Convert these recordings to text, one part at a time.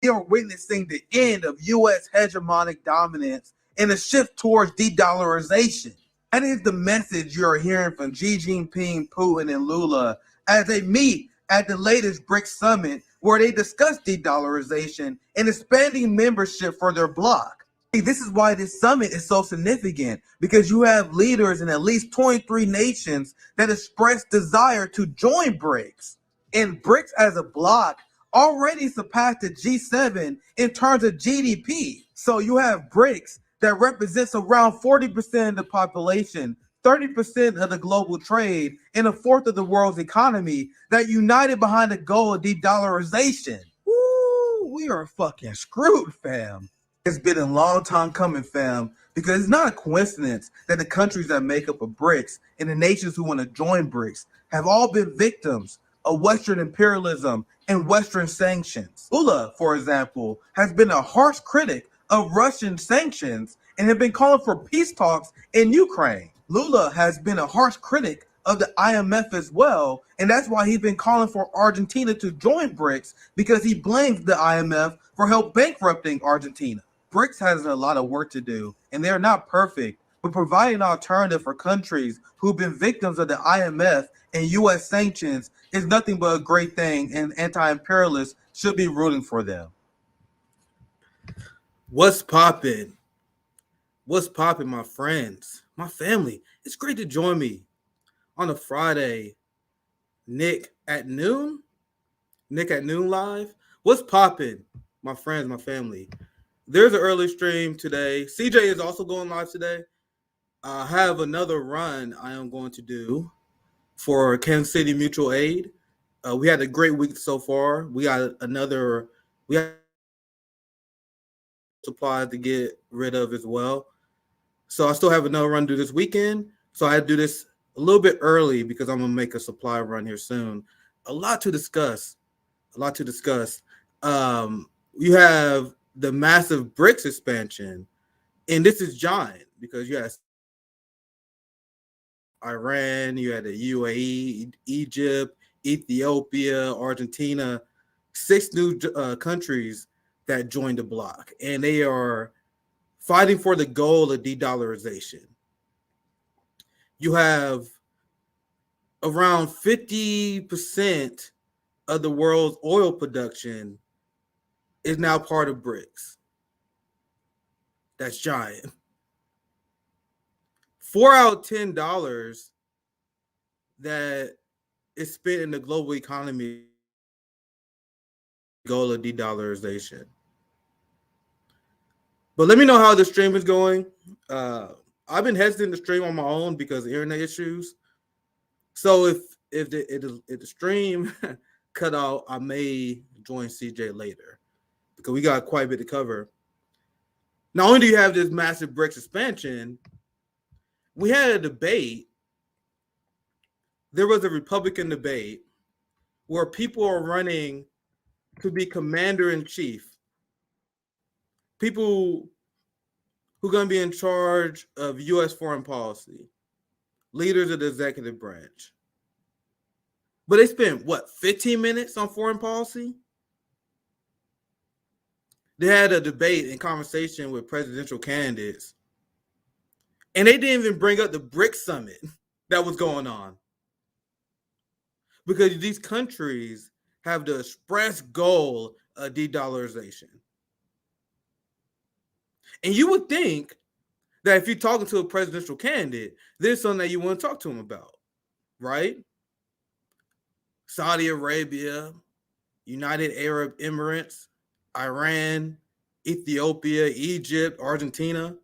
We are witnessing the end of U.S. hegemonic dominance and a shift towards de-dollarization. That is the message you're hearing from Xi Jinping, Putin, and Lula as they meet at the latest BRICS summit, where they discuss de-dollarization and expanding membership for their bloc. This is why this summit is so significant, because you have leaders in at least 23 nations that express desire to join BRICS. And BRICS as a bloc already surpassed the G7 in terms of GDP. So you have BRICS that represents around 40% of the population, 30% of the global trade, and a fourth of the world's economy that united behind the goal of de-dollarization. Woo, we are fucking screwed, fam. It's been a long time coming, fam, because it's not a coincidence that the countries that make up a BRICS and the nations who want to join BRICS have all been victims of Western imperialism and Western sanctions. Lula, for example, has been a harsh critic of Russian sanctions and have been calling for peace talks in Ukraine. Lula has been a harsh critic of the IMF as well, and that's why he's been calling for Argentina to join BRICS, because he blames the IMF for help bankrupting Argentina. BRICS has a lot of work to do, and they're not perfect, but providing an alternative for countries who've been victims of the IMF and U.S. sanctions is nothing but a great thing, and anti-imperialists should be rooting for them. What's poppin'? What's poppin', my friends, my family? It's great to join me on a Friday. Nick at noon live. What's poppin', my friends, my family? There's an early stream today. CJ is also going live today. I have another run I am going to do for Kansas City Mutual Aid. We had a great week so far. We have supplies to get rid of as well. So I still have another run to do this weekend. So I had to do this a little bit early because I'm going to make a supply run here soon. A lot to discuss. You have the massive BRICS expansion, and this is giant because you have Iran, you had the UAE, Egypt, Ethiopia, Argentina, 6 new countries that joined the bloc, and they are fighting for the goal of de-dollarization. You have around 50% of the world's oil production is now part of BRICS. That's giant. 4 out of $10 that is spent in the global economy goal of de-dollarization. But let me know how the stream is going. I've been hesitant to stream on my own because of internet issues. So if the stream cut out, I may join CJ later because we got quite a bit to cover. Not only do you have this massive BRICS expansion, we had a debate. There was a Republican debate where people are running to be commander-in-chief. People who are going to be in charge of U.S. foreign policy, leaders of the executive branch. But they spent, 15 minutes on foreign policy? They had a debate and conversation with presidential candidates, and they didn't even bring up the BRICS summit that was going on. Because these countries have the express goal of de-dollarization. And you would think that if you're talking to a presidential candidate, there's something that you want to talk to him about, right? Saudi Arabia, United Arab Emirates, Iran, Ethiopia, Egypt, Argentina,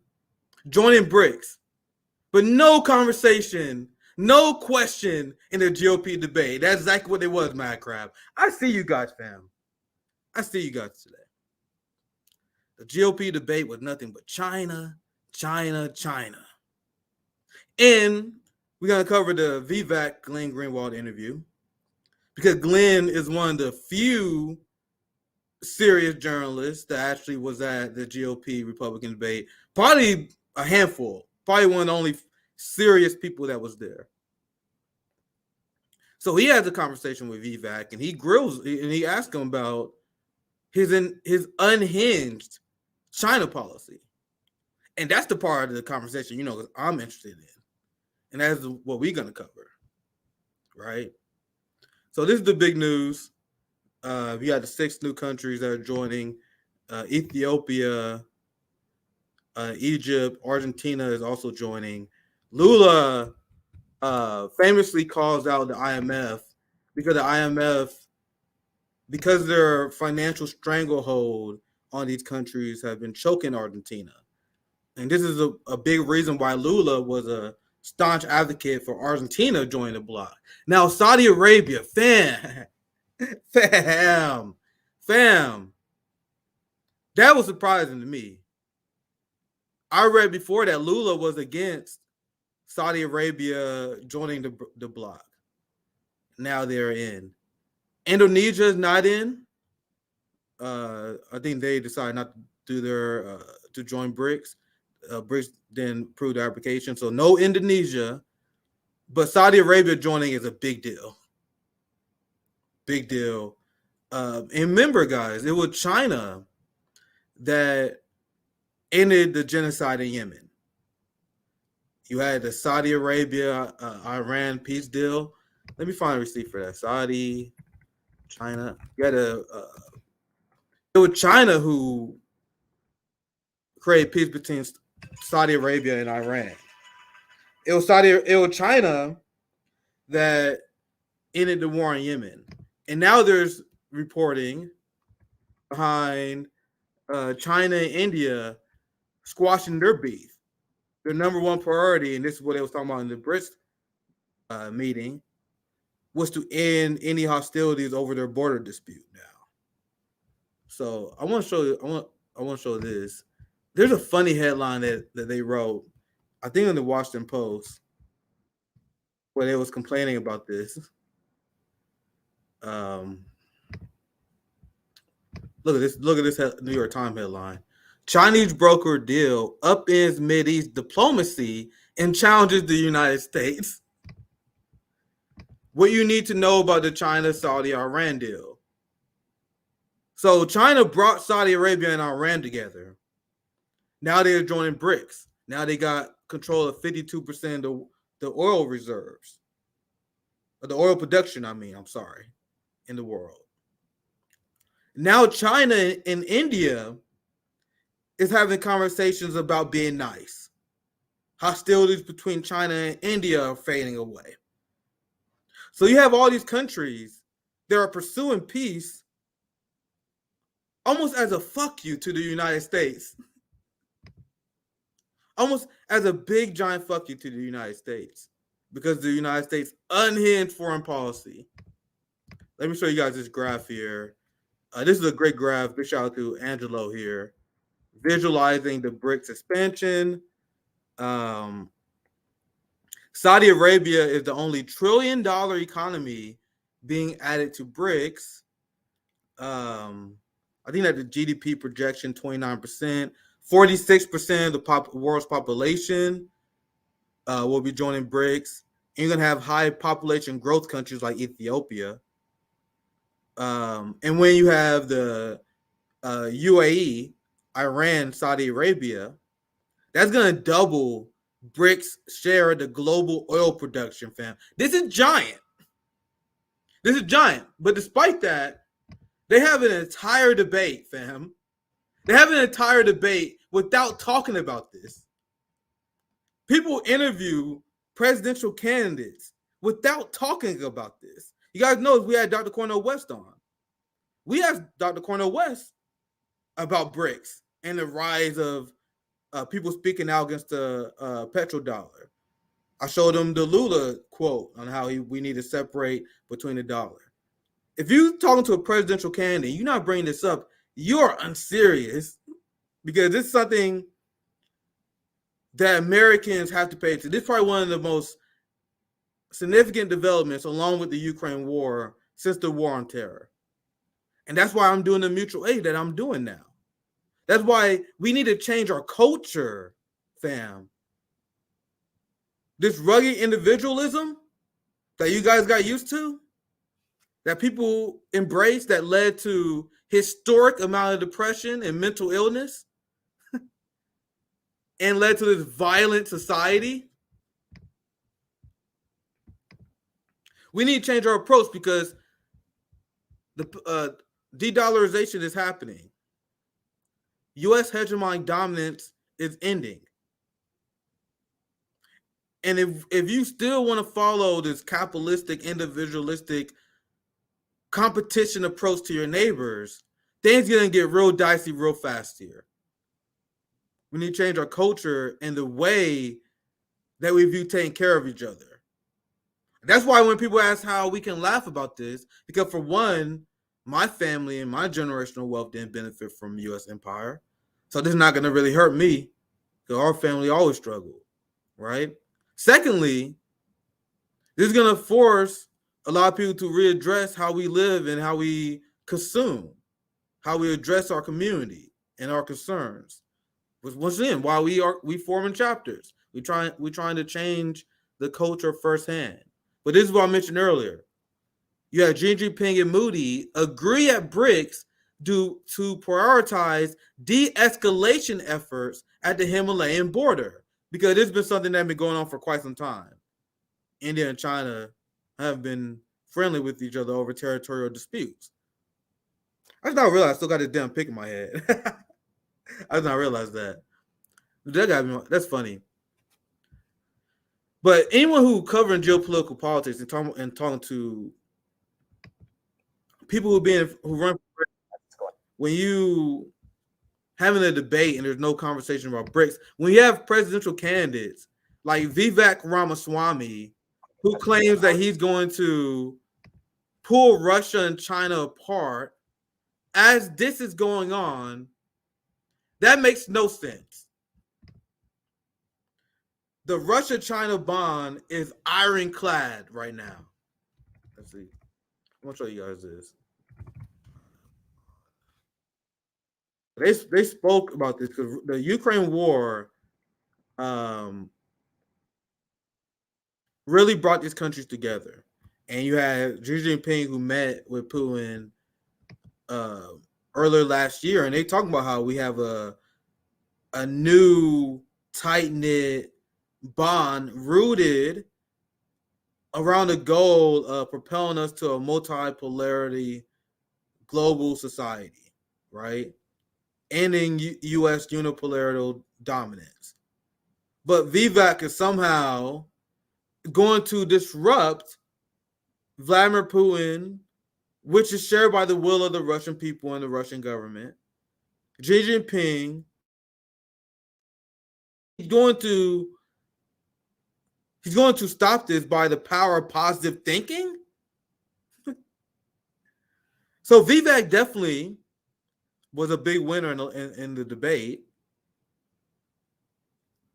joining BRICS. But no conversation, no question in the GOP debate. That's exactly what it was, Mad Crab. I see you guys, fam. I see you guys today. The GOP debate was nothing but China. And we're going to cover the Vivek Glenn Greenwald interview because Glenn is one of the few serious journalists that actually was at the GOP Republican debate. Probably a handful. Probably one of the only serious people that was there. So he has a conversation with Vivek, and he asked him about his unhinged China policy. And that's the part of the conversation, that I'm interested in. And that's what we're going to cover, right? So this is the big news. We got the 6 new countries that are joining. Ethiopia, Egypt, Argentina is also joining. Lula famously calls out the IMF because the IMF, because their financial stranglehold on these countries have been choking Argentina. And this is a big reason why Lula was a staunch advocate for Argentina joining the bloc. Now, Saudi Arabia, fam, that was surprising to me. I read before that Lula was against Saudi Arabia joining the bloc. Now they're in. Indonesia is not in. I think they decided not to do their to join BRICS. BRICS didn't approve the application, so no Indonesia. But Saudi Arabia joining is a big deal. Big deal. And remember, guys, it was China that ended the genocide in Yemen. You had the Saudi Arabia, Iran peace deal. Let me find a receipt for that. Saudi, China. You had it was China who created peace between Saudi Arabia and Iran. It was China that ended the war in Yemen. And now there's reporting behind China and India squashing their beef. Their number one priority, and this is what they was talking about in the BRICS meeting, was to end any hostilities over their border dispute now. So I want to show you. I want to show this. There's a funny headline that they wrote, I think in the Washington Post, where they was complaining about this. Look at this. Look at this New York Times headline. Chinese broker deal upends Mideast diplomacy and challenges the United States. What you need to know about the China-Saudi-Iran deal. So China brought Saudi Arabia and Iran together. Now they're joining BRICS. Now they got control of 52% of the oil reserves. Or the oil production, in the world. Now China and India is having conversations about being nice. Hostilities between China and India are fading away. So you have all these countries that are pursuing peace almost as a fuck you to the United States. Almost as a big giant fuck you to the United States. Because the United States unhinged foreign policy. Let me show you guys this graph here. This is a great graph. Big shout out to Angelo here. Visualizing the BRICS expansion. Saudi Arabia is the only $1 trillion economy being added to BRICS. I think that the GDP projection 29%, 46% of the world's population will be joining BRICS. And you're gonna have high population growth countries like Ethiopia. And when you have the UAE, Iran, Saudi Arabia, that's gonna double BRICS' share of the global oil production, fam. This is giant. But despite that, they have an entire debate, fam. They have an entire debate without talking about this. People interview presidential candidates without talking about this. You guys know we had Dr. Cornel West on. We asked Dr. Cornel West about BRICS and the rise of people speaking out against the petrodollar. I showed him the Lula quote on how we need to separate between the dollar. If you're talking to a presidential candidate, you're not bringing this up, you're unserious, because it's something that Americans have to pay attention. This is probably one of the most significant developments, along with the Ukraine war, since the war on terror. And that's why I'm doing the mutual aid that I'm doing now. That's why we need to change our culture, fam. This rugged individualism that you guys got used to, that people embraced, that led to historic amount of depression and mental illness and led to this violent society. We need to change our approach because the de-dollarization is happening. U.S. hegemonic dominance is ending. And if you still want to follow this capitalistic, individualistic competition approach to your neighbors, things are going to get real dicey real fast here. We need to change our culture and the way that we view taking care of each other. That's why when people ask how we can laugh about this, because for one, my family and my generational wealth didn't benefit from U.S. empire. So this is not going to really hurt me because our family always struggled, right? Secondly, this is going to force a lot of people to readdress how we live and how we consume, how we address our community and our concerns. Once again, while we forming chapters, we're trying to change the culture firsthand. But this is what I mentioned earlier. You have Xi Jinping and Moody agree at BRICS to prioritize de-escalation efforts at the Himalayan border, because this has been something that's been going on for quite some time. India and China have been friendly with each other over territorial disputes. I just not realize I still got this damn pick in my head. I did not realize that. That's funny. But anyone who covering geopolitical politics and talking to people who run, when you having a debate and there's no conversation about BRICS, when you have presidential candidates like Vivek Ramaswamy, who claims that he's going to pull Russia and China apart as this is going on, that makes no sense. The Russia-China bond is ironclad right now. Let's see. I'm going to show you guys this. They spoke about this because the Ukraine war really brought these countries together. And you had Xi Jinping who met with Putin earlier last year, and they talking about how we have a new tight-knit bond rooted around the goal of propelling us to a multipolarity global society, right? Ending U.S. unipolar dominance. But Vivek is somehow going to disrupt Vladimir Putin, which is shared by the will of the Russian people and the Russian government. Xi Jinping, he's going to stop this by the power of positive thinking. So Vivek definitely was a big winner in the debate.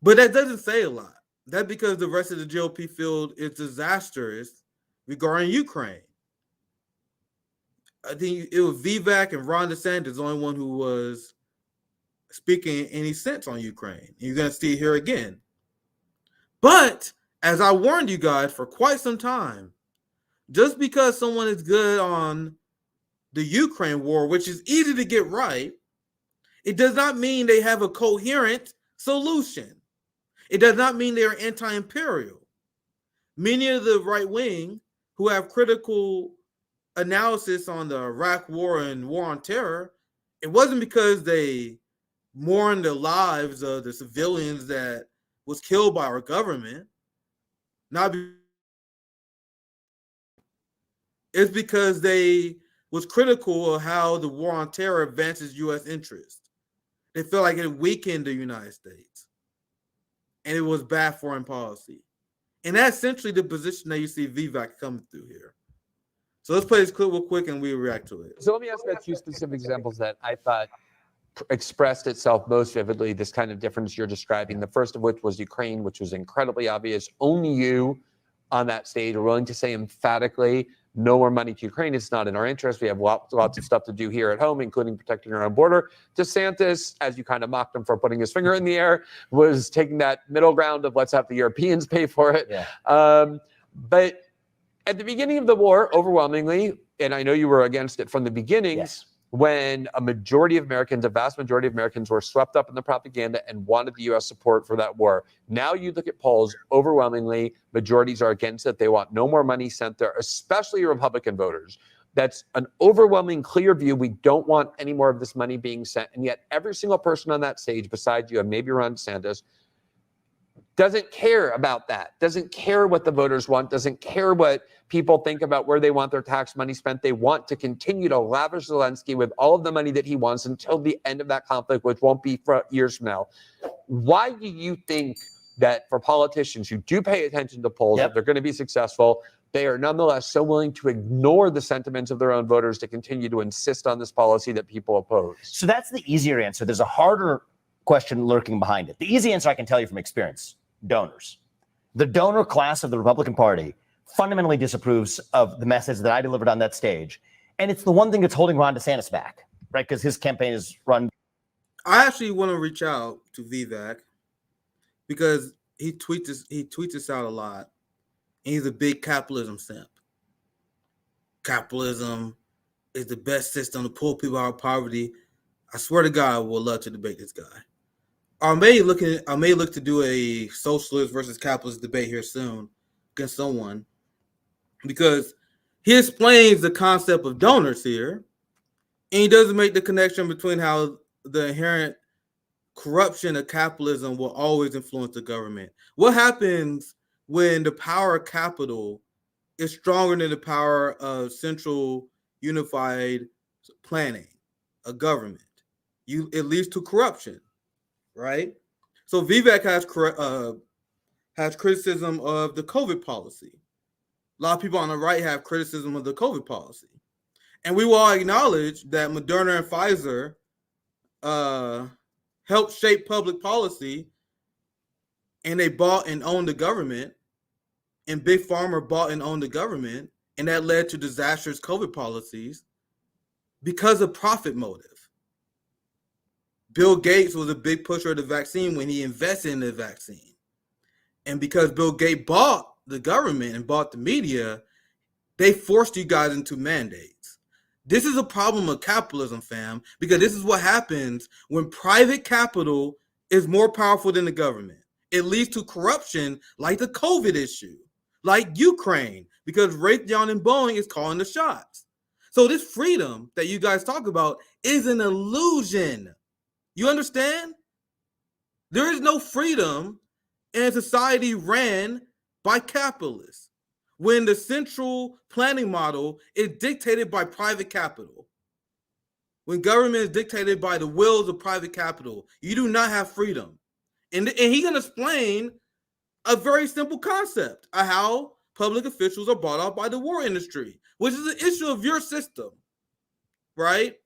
But that doesn't say a lot. That's because the rest of the GOP field is disastrous regarding Ukraine. I think it was Vivek and Ron DeSantis, the only one who was speaking any sense on Ukraine. You're going to see it here again. But as I warned you guys for quite some time, just because someone is good on the Ukraine war, which is easy to get right, it does not mean they have a coherent solution. It does not mean they are anti-imperial. Many of the right wing who have critical analysis on the Iraq war and war on terror, it wasn't because they mourned the lives of the civilians that was killed by our government. It's because they was critical of how the war on terror advances U.S. interests. They felt like it weakened the United States. And it was bad foreign policy. And that's essentially the position that you see Vivek coming through here. So let's play this clip real quick and we react to it. So let me ask about two specific examples that I thought expressed itself most vividly, this kind of difference you're describing. The first of which was Ukraine, which was incredibly obvious. Only you on that stage are willing to say emphatically, no more money to Ukraine. It's not in our interest. We have lots of stuff to do here at home, including protecting our own border. DeSantis, as you kind of mocked him for putting his finger in the air, was taking that middle ground of let's have the Europeans pay for it. Yeah. But at the beginning of the war, overwhelmingly, and I know you were against it from the beginnings, when a majority of Americans, a vast majority of Americans, were swept up in the propaganda and wanted the U.S. support for that war. Now you look at polls, overwhelmingly, majorities are against it. They want no more money sent there, especially Republican voters. That's an overwhelming, clear view. We don't want any more of this money being sent. And yet every single person on that stage, besides you and maybe Ron DeSantis, doesn't care about that, doesn't care what the voters want, doesn't care what people think about where they want their tax money spent. They want to continue to lavish Zelensky with all of the money that he wants until the end of that conflict, which won't be for years from now. Why do you think that for politicians who do pay attention to polls, if they're going to be successful, they are nonetheless so willing to ignore the sentiments of their own voters to continue to insist on this policy that people oppose? So that's the easier answer. There's a harder question lurking behind it. The easy answer I can tell you from experience: donors. The donor class of the Republican Party fundamentally disapproves of the message that I delivered on that stage. And it's the one thing that's holding Ron DeSantis back, right? Because his campaign is run. I actually want to reach out to Vivek because he tweets us out a lot. And he's a big capitalism simp. Capitalism is the best system to pull people out of poverty. I swear to God, I would love to debate this guy. I may look to do a socialist versus capitalist debate here soon against someone, because he explains the concept of donors here, and he doesn't make the connection between how the inherent corruption of capitalism will always influence the government. What happens when the power of capital is stronger than the power of central unified planning, a government? It leads to corruption, right? So Vivek has criticism of the COVID policy. A lot of people on the right have criticism of the COVID policy. And we will all acknowledge that Moderna and Pfizer helped shape public policy, and they bought and owned the government, and Big Pharma bought and owned the government, and that led to disastrous COVID policies because of profit motive. Bill Gates was a big pusher of the vaccine when he invested in the vaccine. And because Bill Gates bought the government and bought the media, they forced you guys into mandates. This is a problem of capitalism, fam, because this is what happens when private capital is more powerful than the government. It leads to corruption like the COVID issue, like Ukraine, because Raytheon and Boeing is calling the shots. So this freedom that you guys talk about is an illusion. You understand? There is no freedom in a society ran by capitalists when the central planning model is dictated by private capital. When government is dictated by the wills of private capital, you do not have freedom. And he can explain a very simple concept of how public officials are bought out by the war industry, which is an issue of your system, right?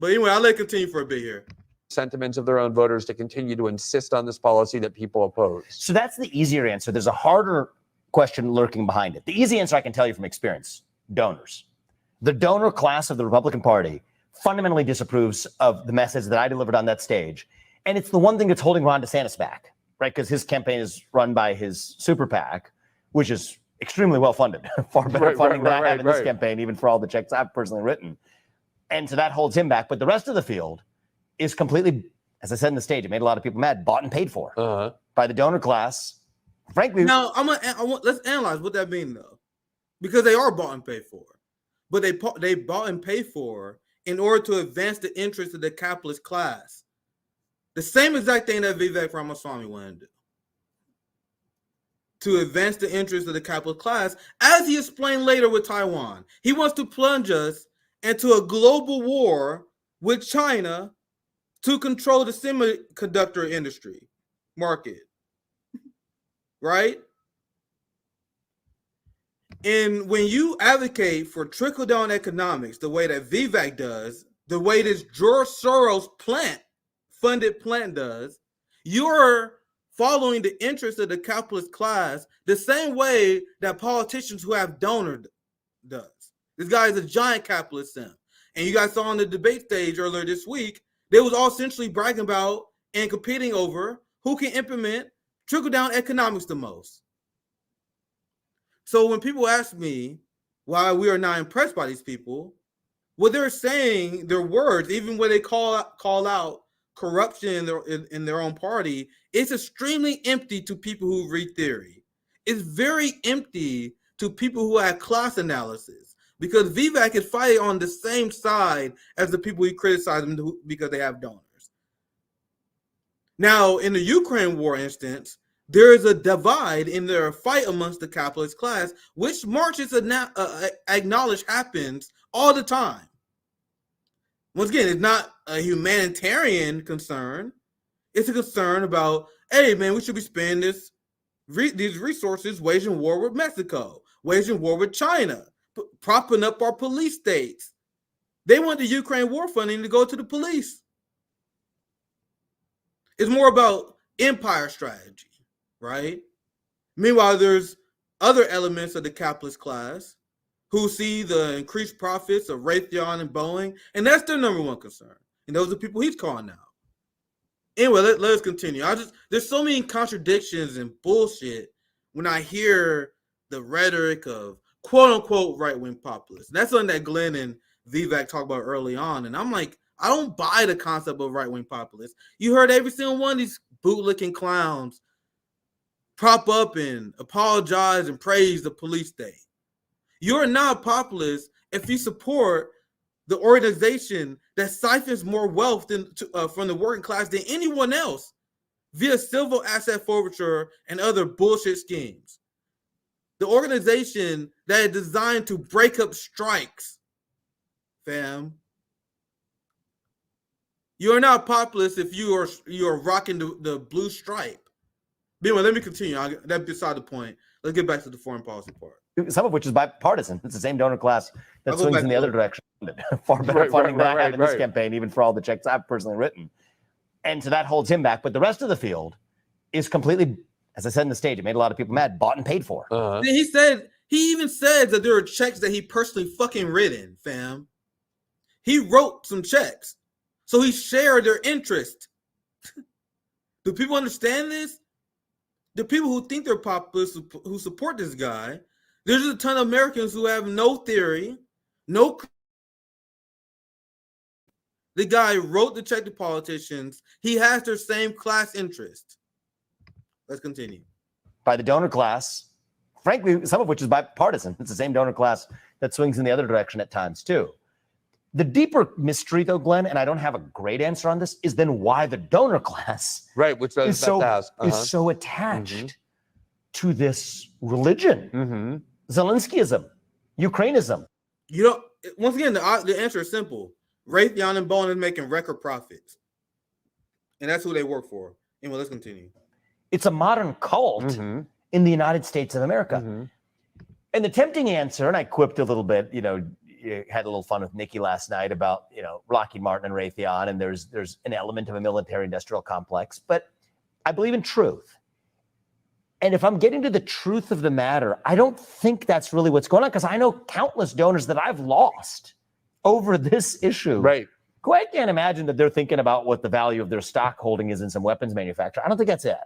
But anyway, I'll let it continue for a bit here. Sentiments of their own voters to continue to insist on this policy that people oppose. So that's the easier answer. There's a harder question lurking behind it. The easy answer I can tell you from experience: donors. The donor class of the Republican Party fundamentally disapproves of the message that I delivered on that stage. And it's the one thing that's holding Ron DeSantis back, right? Because his campaign is run by his super PAC, which is extremely well funded, far better funding than I have in this campaign, even for all the checks I've personally written. And so that holds him back. But the rest of the field is completely, as I said in the stage, it made a lot of people mad, bought and paid for by the donor class. Frankly, now let's analyze what that means, though, because they are bought and paid for, but they bought and paid for in order to advance the interests of the capitalist class. The same exact thing that Vivek Ramaswamy wanted to do, to advance the interests of the capitalist class, as he explained later with Taiwan. He wants to plunge us into a global war with China to control the semiconductor industry market, right? And when you advocate for trickle-down economics, the way that Vivek does, the way this George Soros funded plant does, you're following the interests of the capitalist class the same way that politicians who have donor does. This guy is a giant capitalist simp. And you guys saw on the debate stage earlier this week, they was all essentially bragging about and competing over who can implement trickle-down economics the most. So when people ask me why we are not impressed by these people, what they're saying, their words, even when they call out corruption in their own party, it's extremely empty to people who read theory. It's very empty to people who have class analysis, because Vivek is fighting on the same side as the people who criticize them because they have donors. Now, in the Ukraine war instance, there is a divide in their fight amongst the capitalist class, which Marxists acknowledge happens all the time. Once again, it's not a humanitarian concern. It's a concern about, hey, man, we should be spending these resources waging war with Mexico, waging war with China, propping up our police states. They want the Ukraine war funding to go to the police. It's more about empire strategy, right? Meanwhile, there's other elements of the capitalist class who see the increased profits of Raytheon and Boeing, and that's their number one concern. And those are the people he's calling out. Anyway, let us continue. There's so many contradictions and bullshit when I hear the rhetoric of quote unquote right-wing populists. That's something that Glenn and Vivek talked about early on. And I'm like, I don't buy the concept of right-wing populists. You heard every single one of these bootlicking clowns prop up and apologize and praise the police state. You're not a populist if you support the organization that siphons more wealth from the working class than anyone else via civil asset forfeiture and other bullshit schemes. The organization that is designed to break up strikes, fam. You're not a populist if you are rocking the blue stripe. Anyway, let me continue. That's beside the point. Let's get back to the foreign policy part. Some of which is bipartisan. It's the same donor class that swings in the other direction. Far better funding than I have in this campaign, even for all the checks I've personally written. And so that holds him back. But the rest of the field is completely, as I said in the stage, it made a lot of people mad, bought and paid for. He even said that there are checks that he personally fucking written, fam. He wrote some checks. So he shared their interest. Do people understand this? The people who think they're populists, who support this guy, there's a ton of Americans who have no theory, no. The guy wrote the check to politicians. He has their same class interest. Let's continue. By the donor class, frankly, some of which is bipartisan. It's the same donor class that swings in the other direction at times too. The deeper mystery, though, Glenn, and I don't have a great answer on this, is then why the donor class is so attached to this religion, Zelenskyism, Ukrainism. You know, once again, the answer is simple. Raytheon and Boeing is making record profits, and that's who they work for. Anyway, let's continue. It's a modern cult in the United States of America. And the tempting answer, and I quipped a little bit, had a little fun with Nikki last night about, Lockheed Martin and Raytheon, and there's an element of a military-industrial complex, but I believe in truth. And if I'm getting to the truth of the matter, I don't think that's really what's going on, because I know countless donors that I've lost over this issue. Right. I can't imagine that they're thinking about what the value of their stock holding is in some weapons manufacturer. I don't think that's it.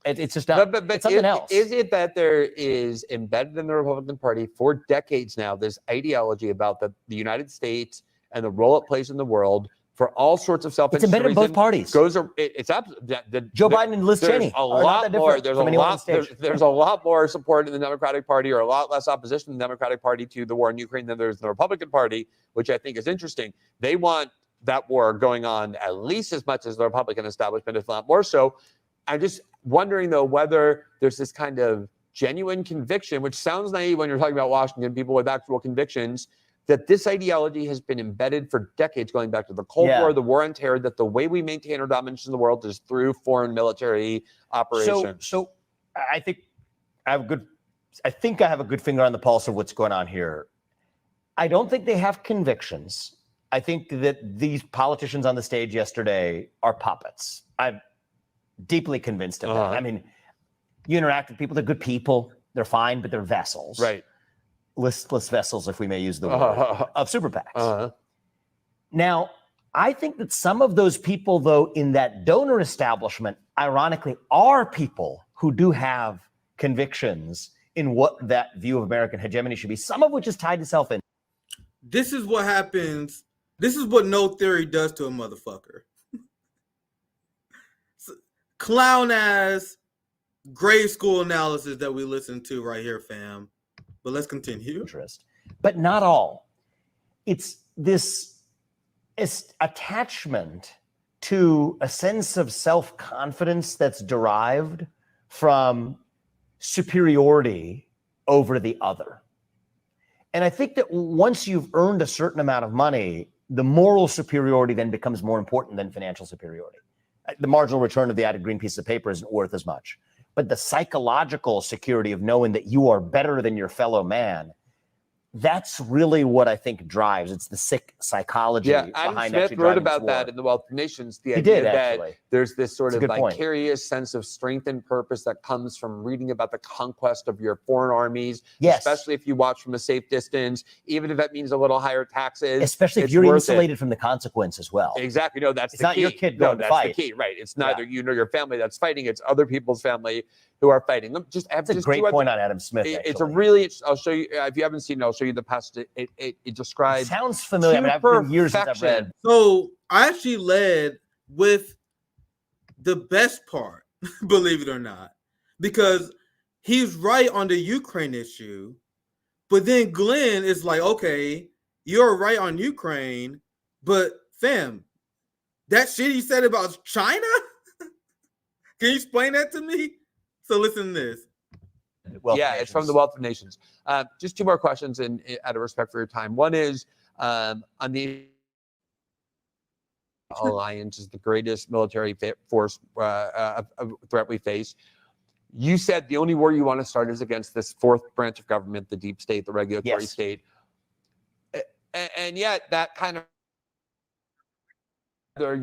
It's just not, but it's something else. Is it that there is embedded in the Republican Party for decades now this ideology about the United States and the role it plays in the world for all sorts of self-interest? It's embedded in both parties. It's Joe Biden and Liz Cheney. A lot more. There's a lot more support in the Democratic Party, or a lot less opposition in the Democratic Party to the war in Ukraine than there's in the Republican Party, which I think is interesting. They want that war going on at least as much as the Republican establishment, if not more so. I'm just wondering, though, whether there's this kind of genuine conviction, which sounds naive when you're talking about Washington, people with actual convictions, that this ideology has been embedded for decades, going back to the Cold War, the War on Terror, that the way we maintain our dominance in the world is through foreign military operations. So I think I have a good finger on the pulse of what's going on here. I don't think they have convictions. I think that these politicians on the stage yesterday are puppets. I'm deeply convinced of that. I mean, you interact with people, they're good people, they're fine, but they're vessels. Right. Listless vessels, if we may use the word, of super PACs. Now, I think that some of those people, though, in that donor establishment, ironically, are people who do have convictions in what that view of American hegemony should be, some of which is tied to self-interest. this is what happens. This is what no theory does to a motherfucker. Clown ass grade school analysis that we listen to right here, fam. But let's continue. Interest, but not all. It's this attachment to a sense of self-confidence that's derived from superiority over the other. And I think that once you've earned a certain amount of money, the moral superiority then becomes more important than financial superiority. The marginal return of the added green piece of paper isn't worth as much. But the psychological security of knowing that you are better than your fellow man, that's really what I think drives. It's the sick psychology Adam behind Smith actually wrote driving about this that war. in The Wealth of Nations. The He idea did, that actually. there's this sort That's a of good point. vicarious sense of strength and purpose that comes from reading about the conquest of your foreign armies, Yes. especially if you watch from a safe distance, even if that means a little higher taxes. Especially if it's you're worth insulated from the consequence as well. Exactly. No, that's It's the not key. your kid No, going to that's fight. the key, right? It's neither you nor your family that's fighting. It's other people's family who are fighting. That's a great point on Adam Smith. It's a actually. really. I'll show you. If you haven't seen it, I'll show you the passage. It describes. Sounds familiar. I mean, I've been years since I've read. So I actually led with the best part, believe it or not, because he's right on the Ukraine issue, but then Glenn is like, okay, you're right on Ukraine, but fam, that shit he said about China? Can you explain that to me? So listen to this. It's from The Wealth of Nations. Just two more questions, and out of respect for your time. One is on the alliance is the greatest military force threat we face. You said the only war you want to start is against this fourth branch of government, the deep state, the regulatory state, and yet that kind of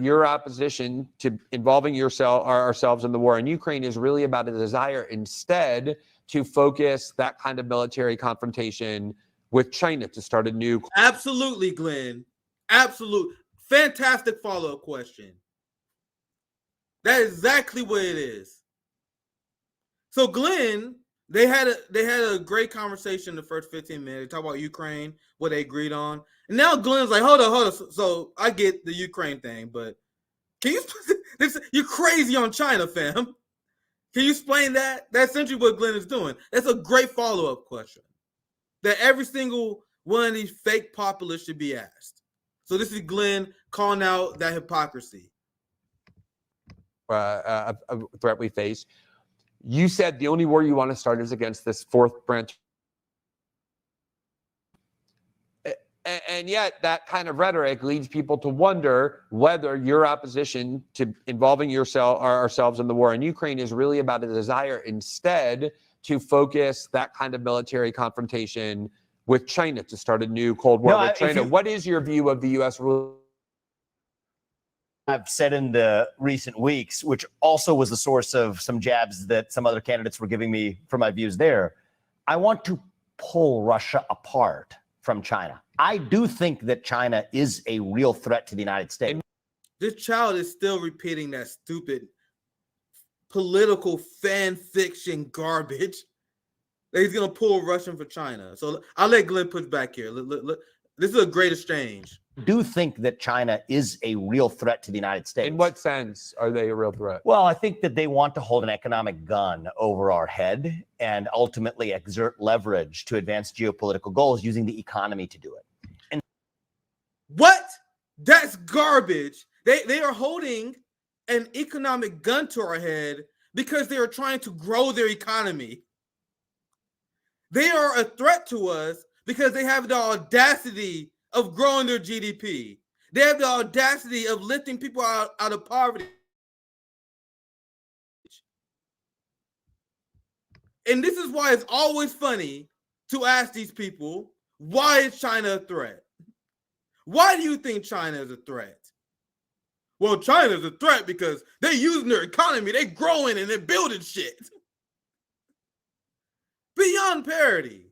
your opposition to involving ourselves in the war in Ukraine is really about a desire instead to focus that kind of military confrontation with China to start a new. Absolutely, Glenn. Absolute. Fantastic follow-up question. That is exactly what it is. So Glenn, they had a great conversation in the first 15 minutes. They talk about Ukraine, what they agreed on. And now Glenn's like, hold on. So I get the Ukraine thing, but can you you're crazy on China, fam. Can you explain that? That's essentially what Glenn is doing. That's a great follow-up question that every single one of these fake populists should be asked. So this is Glenn calling out that hypocrisy. A threat we face. You said the only war you want to start is against this fourth branch. And yet that kind of rhetoric leads people to wonder whether your opposition to involving ourselves in the war in Ukraine is really about a desire instead to focus that kind of military confrontation with China to start a new Cold War with China. What is your view of the U.S. rule? I've said in the recent weeks, which also was the source of some jabs that some other candidates were giving me for my views there, I want to pull Russia apart from China. I do think that China is a real threat to the United States. This child is still repeating that stupid political fan fiction garbage that he's going to pull Russia for China. So I'll let Glenn push back here. This is a great exchange. I do think that China is a real threat to the United States. In what sense are they a real threat? Well, I think that they want to hold an economic gun over our head and ultimately exert leverage to advance geopolitical goals using the economy to do it. And what? That's garbage. They are holding an economic gun to our head because they are trying to grow their economy. They are a threat to us because they have the audacity of growing their GDP. They have the audacity of lifting people out of poverty. And this is why it's always funny to ask these people, why is China a threat? Why do you think China is a threat? Well, China is a threat because they're using their economy, they're growing and they're building shit. Beyond parity.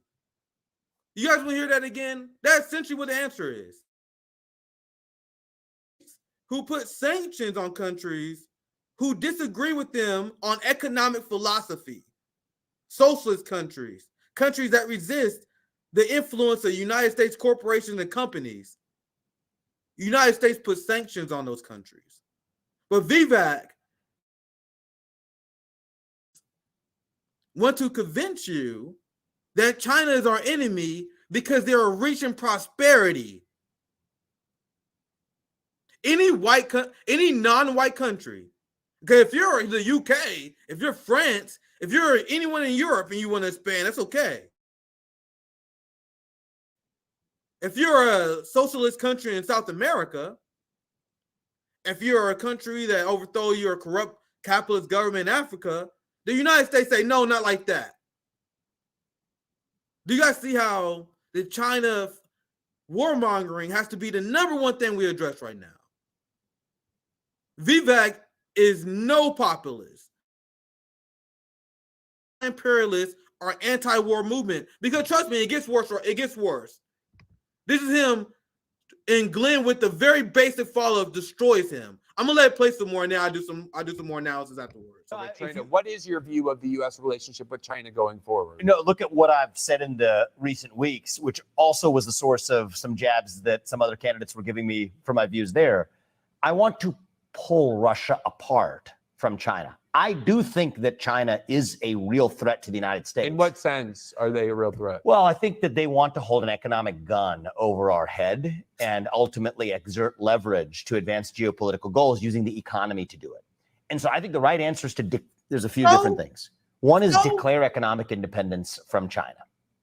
You guys want to hear that again? That's essentially what the answer is. Who put sanctions on countries who disagree with them on economic philosophy. Socialist countries, countries that resist the influence of United States corporations and companies, the United States put sanctions on those countries. But Vivek want to convince you that China is our enemy because they're reaching prosperity. Any non-white country, okay, if you're the UK, if you're France, if you're anyone in Europe and you want to expand, that's okay. If you're a socialist country in South America, if you're a country that overthrow your corrupt capitalist government in Africa, the United States say, no, not like that. Do you guys see how the China warmongering has to be the number one thing we address right now? Vivek is no populist, imperialist, or anti-war movement. Because trust me, it gets worse. It gets worse. This is him in Glenn with the very basic follow-up destroys him. I'm gonna let it play some more, and then I do some more analysis afterwards. What is your view of the U.S. relationship with China going forward? Look at what I've said in the recent weeks, which also was the source of some jabs that some other candidates were giving me for my views there. I want to pull Russia apart from China. I do think that China is a real threat to the United States. In what sense are they a real threat? Well, I think that they want to hold an economic gun over our head and ultimately exert leverage to advance geopolitical goals using the economy to do it. And so I think the right answer is there's a few different things. One is declare economic independence from China.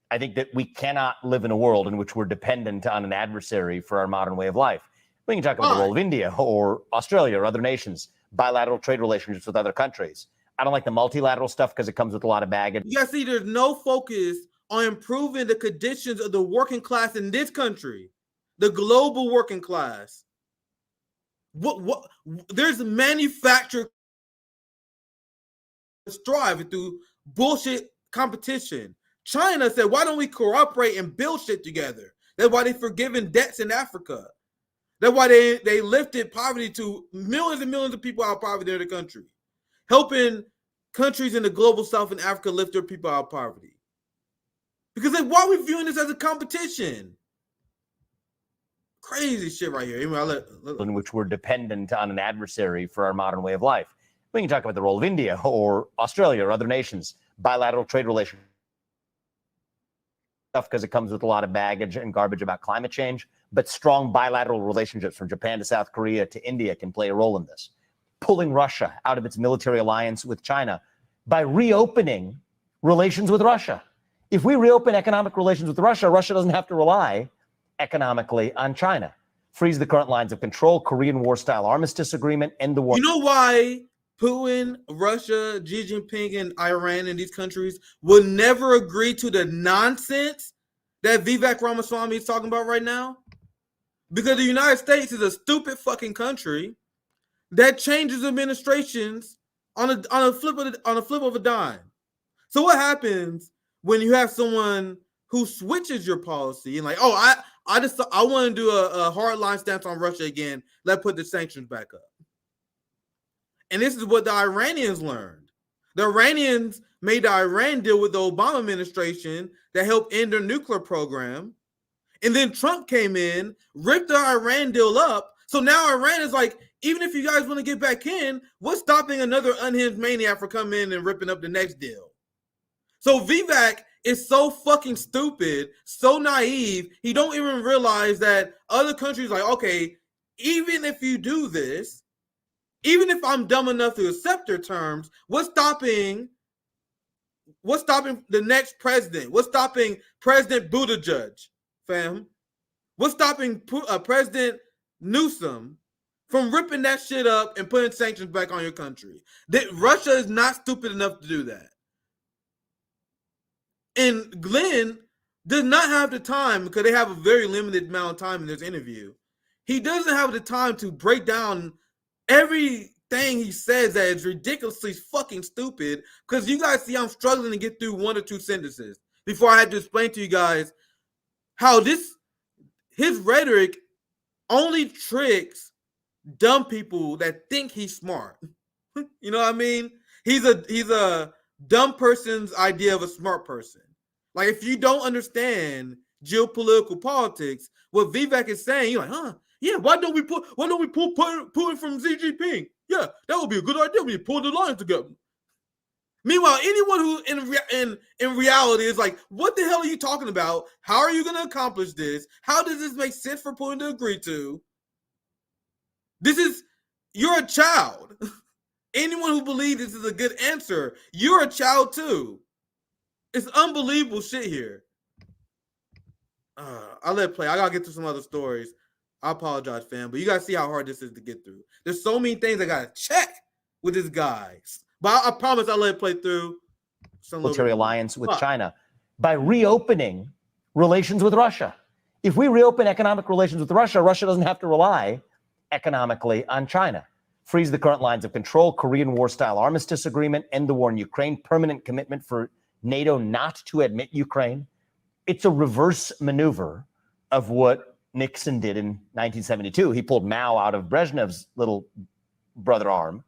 I think that we cannot live in a world in which we're dependent on an adversary for our modern way of life. We can talk about the role of India or Australia or other nations, bilateral trade relationships with other countries. I don't like the multilateral stuff because it comes with a lot of baggage. You guys see, there's no focus on improving the conditions of the working class in this country, the global working class. There's manufactured striving through bullshit competition. China said, why don't we cooperate and build shit together? That's why they've forgiven debts in Africa. That's why they lifted poverty to millions and millions of people out of poverty in the country, helping countries in the global south and Africa lift their people out of poverty. Because why are we viewing this as a competition? Crazy shit right here. In which we're dependent on an adversary for our modern way of life. We can talk about the role of India or Australia or other nations, bilateral trade relations stuff because it comes with a lot of baggage and garbage about climate change, but strong bilateral relationships from Japan to South Korea to India can play a role in this. Pulling Russia out of its military alliance with China by reopening relations with Russia. If we reopen economic relations with Russia, Russia doesn't have to rely economically on China. Freeze the current lines of control, Korean War-style armistice agreement, end the war. You know why Putin, Russia, Xi Jinping, and Iran and these countries will never agree to the nonsense that Vivek Ramaswamy is talking about right now? Because the United States is a stupid fucking country that changes administrations on a flip of a dime. So what happens when you have someone who switches your policy and like, oh, I want to do a hard line stance on Russia again. Let's put the sanctions back up. And this is what the Iranians learned. The Iranians made the Iran deal with the Obama administration that helped end their nuclear program. And then Trump came in, ripped the Iran deal up. So now Iran is like, even if you guys want to get back in, what's stopping another unhinged maniac from coming in and ripping up the next deal? So Vivek is so fucking stupid, so naive, he don't even realize that other countries like, okay, even if you do this, even if I'm dumb enough to accept their terms, what's stopping the next president? What's stopping President Buttigieg, fam? What's stopping President Newsom from ripping that shit up and putting sanctions back on your country? That Russia is not stupid enough to do that. And Glenn does not have the time, because they have a very limited amount of time in this interview. He doesn't have the time to break down everything he says that is ridiculously fucking stupid, because you guys see I'm struggling to get through one or two sentences before I had to explain to you guys how his rhetoric only tricks dumb people that think he's smart. You know what I mean? He's a dumb person's idea of a smart person. Like, if you don't understand geopolitical politics, what Vivek is saying, you're like, huh? Yeah, why don't we pull Putin from Xi Jinping? Yeah, that would be a good idea. We pull the lines together. Meanwhile, anyone who in reality is like, what the hell are you talking about? How are you going to accomplish this? How does this make sense for Putin to agree to? You're a child. Anyone who believes this is a good answer, you're a child too. It's unbelievable shit here. I'll let it play. I gotta get to some other stories. I apologize, fam, but you gotta see how hard this is to get through. There's so many things I gotta check with this guy. But I promise I'll let it play through. Military alliance with China by reopening relations with Russia. If we reopen economic relations with Russia, Russia doesn't have to rely economically on China. Freeze the current lines of control, Korean War-style armistice agreement, end the war in Ukraine, permanent commitment for NATO not to admit Ukraine. It's a reverse maneuver of what Nixon did in 1972. He pulled Mao out of Brezhnev's little brother arm.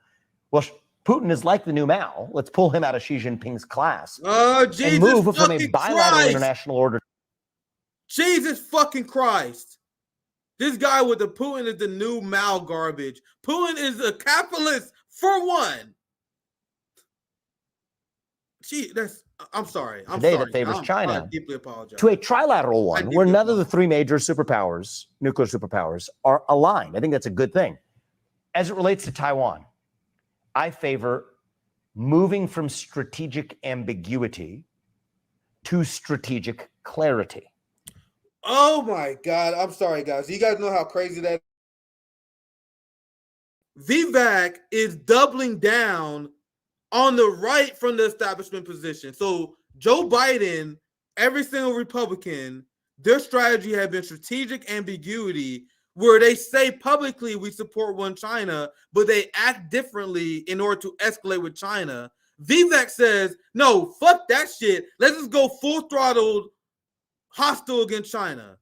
Well, Putin is like the new Mao. Let's pull him out of Xi Jinping's class and move from a bilateral international order. Jesus fucking Christ. This guy with the Putin is the new Mao garbage. Putin is a capitalist for one. I'm sorry. That favors China. I deeply apologize. To a trilateral one where none of the three major superpowers, nuclear superpowers, are aligned. I think that's a good thing. As it relates to Taiwan, I favor moving from strategic ambiguity to strategic clarity. Oh my God. I'm sorry, guys. You guys know how crazy that is? Vivek is doubling down on the right from the establishment position. So Joe Biden, every single Republican, their strategy had been strategic ambiguity, where they say publicly we support one China, but they act differently in order to escalate with China. Vivek says, no, fuck that shit. Let's just go full throttled hostile against China.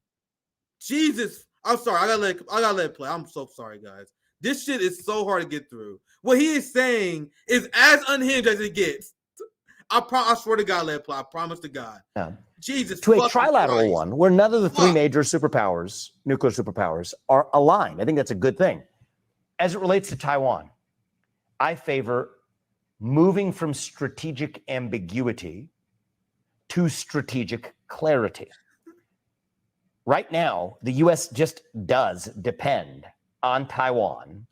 Jesus. I'm sorry. I gotta let it play. I'm so sorry, guys. This shit is so hard to get through. What he is saying is as unhinged as it gets. I swear to God, let it play. I promise to God. Yeah. Jesus. To a trilateral one where none of the three major superpowers, nuclear superpowers, are aligned. I think that's a good thing. As it relates to Taiwan, I favor moving from strategic ambiguity to strategic clarity. Right now, the U.S. just does depend on Taiwan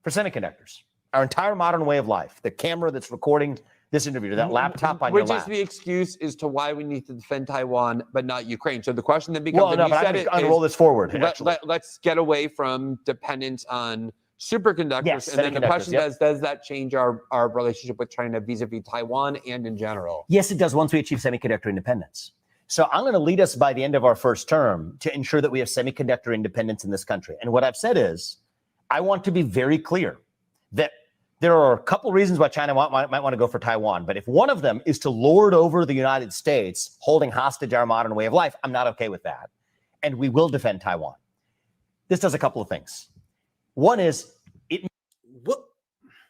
for semiconductors. Our entire modern way of life, the camera that's recording this interview, that laptop on your lap. Which is the excuse as to why we need to defend Taiwan, but not Ukraine. So the question then becomes, well, no, but I'm going to roll this forward. Let's get away from dependence on superconductors. Yes, and then the question is, does that change our relationship with China vis-a-vis Taiwan and in general? Yes, it does once we achieve semiconductor independence. So I'm going to lead us by the end of our first term to ensure that we have semiconductor independence in this country. And what I've said is, I want to be very clear that there are a couple reasons why China might want to go for Taiwan. But if one of them is to lord over the United States, holding hostage our modern way of life, I'm not okay with that. And we will defend Taiwan. This does a couple of things. One is,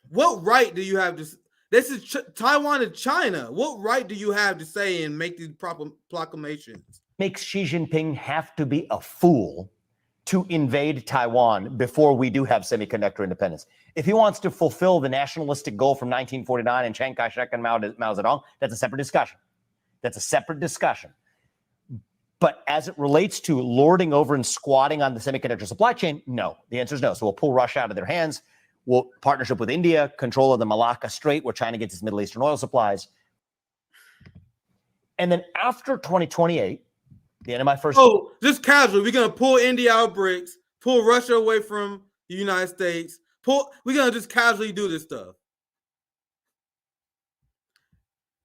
what right do you have to... This is Taiwan and China. What right do you have to say and make these proclamations? Makes Xi Jinping have to be a fool to invade Taiwan before we do have semiconductor independence. If he wants to fulfill the nationalistic goal from 1949 and Chiang Kai-shek and Mao Zedong, that's a separate discussion. But as it relates to lording over and squatting on the semiconductor supply chain, no. The answer is no. So we'll pull Russia out of their hands. We'll partnership with India, control of the Malacca Strait, where China gets its Middle Eastern oil supplies. And then after 2028, the end of my first... Oh, just casually, we're going to pull India out of BRICS, pull Russia away from the United States. We're going to just casually do this stuff.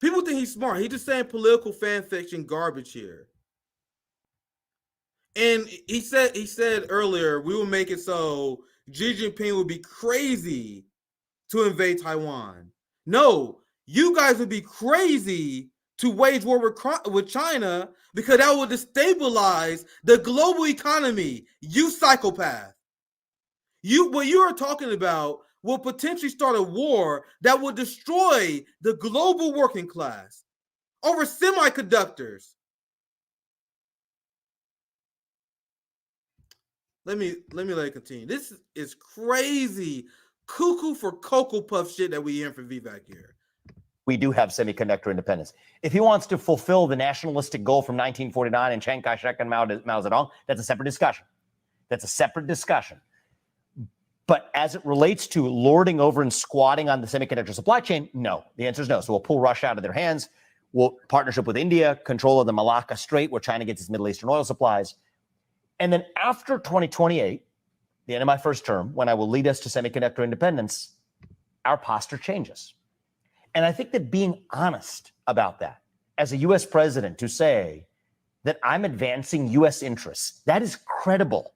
People think he's smart. He's just saying political fan fiction garbage here. And he said earlier, we will make it so Xi Jinping would be crazy to invade Taiwan. No, you guys would be crazy to wage war with China because that would destabilize the global economy. You psychopath. What you are talking about will potentially start a war that will destroy the global working class over semiconductors. let me let it continue. This is crazy, cuckoo for Cocoa Puff shit that we hearing from Vivek here. We do have semiconductor independence. If he wants to fulfill the nationalistic goal from 1949 and Chiang Kai-shek and Mao Zedong, that's a separate discussion. But as it relates to lording over and squatting on the semiconductor supply chain, no. The answer is no. So we'll pull Russia out of their hands. We'll partnership with India, control of the Malacca Strait, where China gets its Middle Eastern oil supplies. And then after 2028, the end of my first term, when I will lead us to semiconductor independence, our posture changes. And I think that being honest about that, as a U.S. president, to say that I'm advancing U.S. interests, that is credible.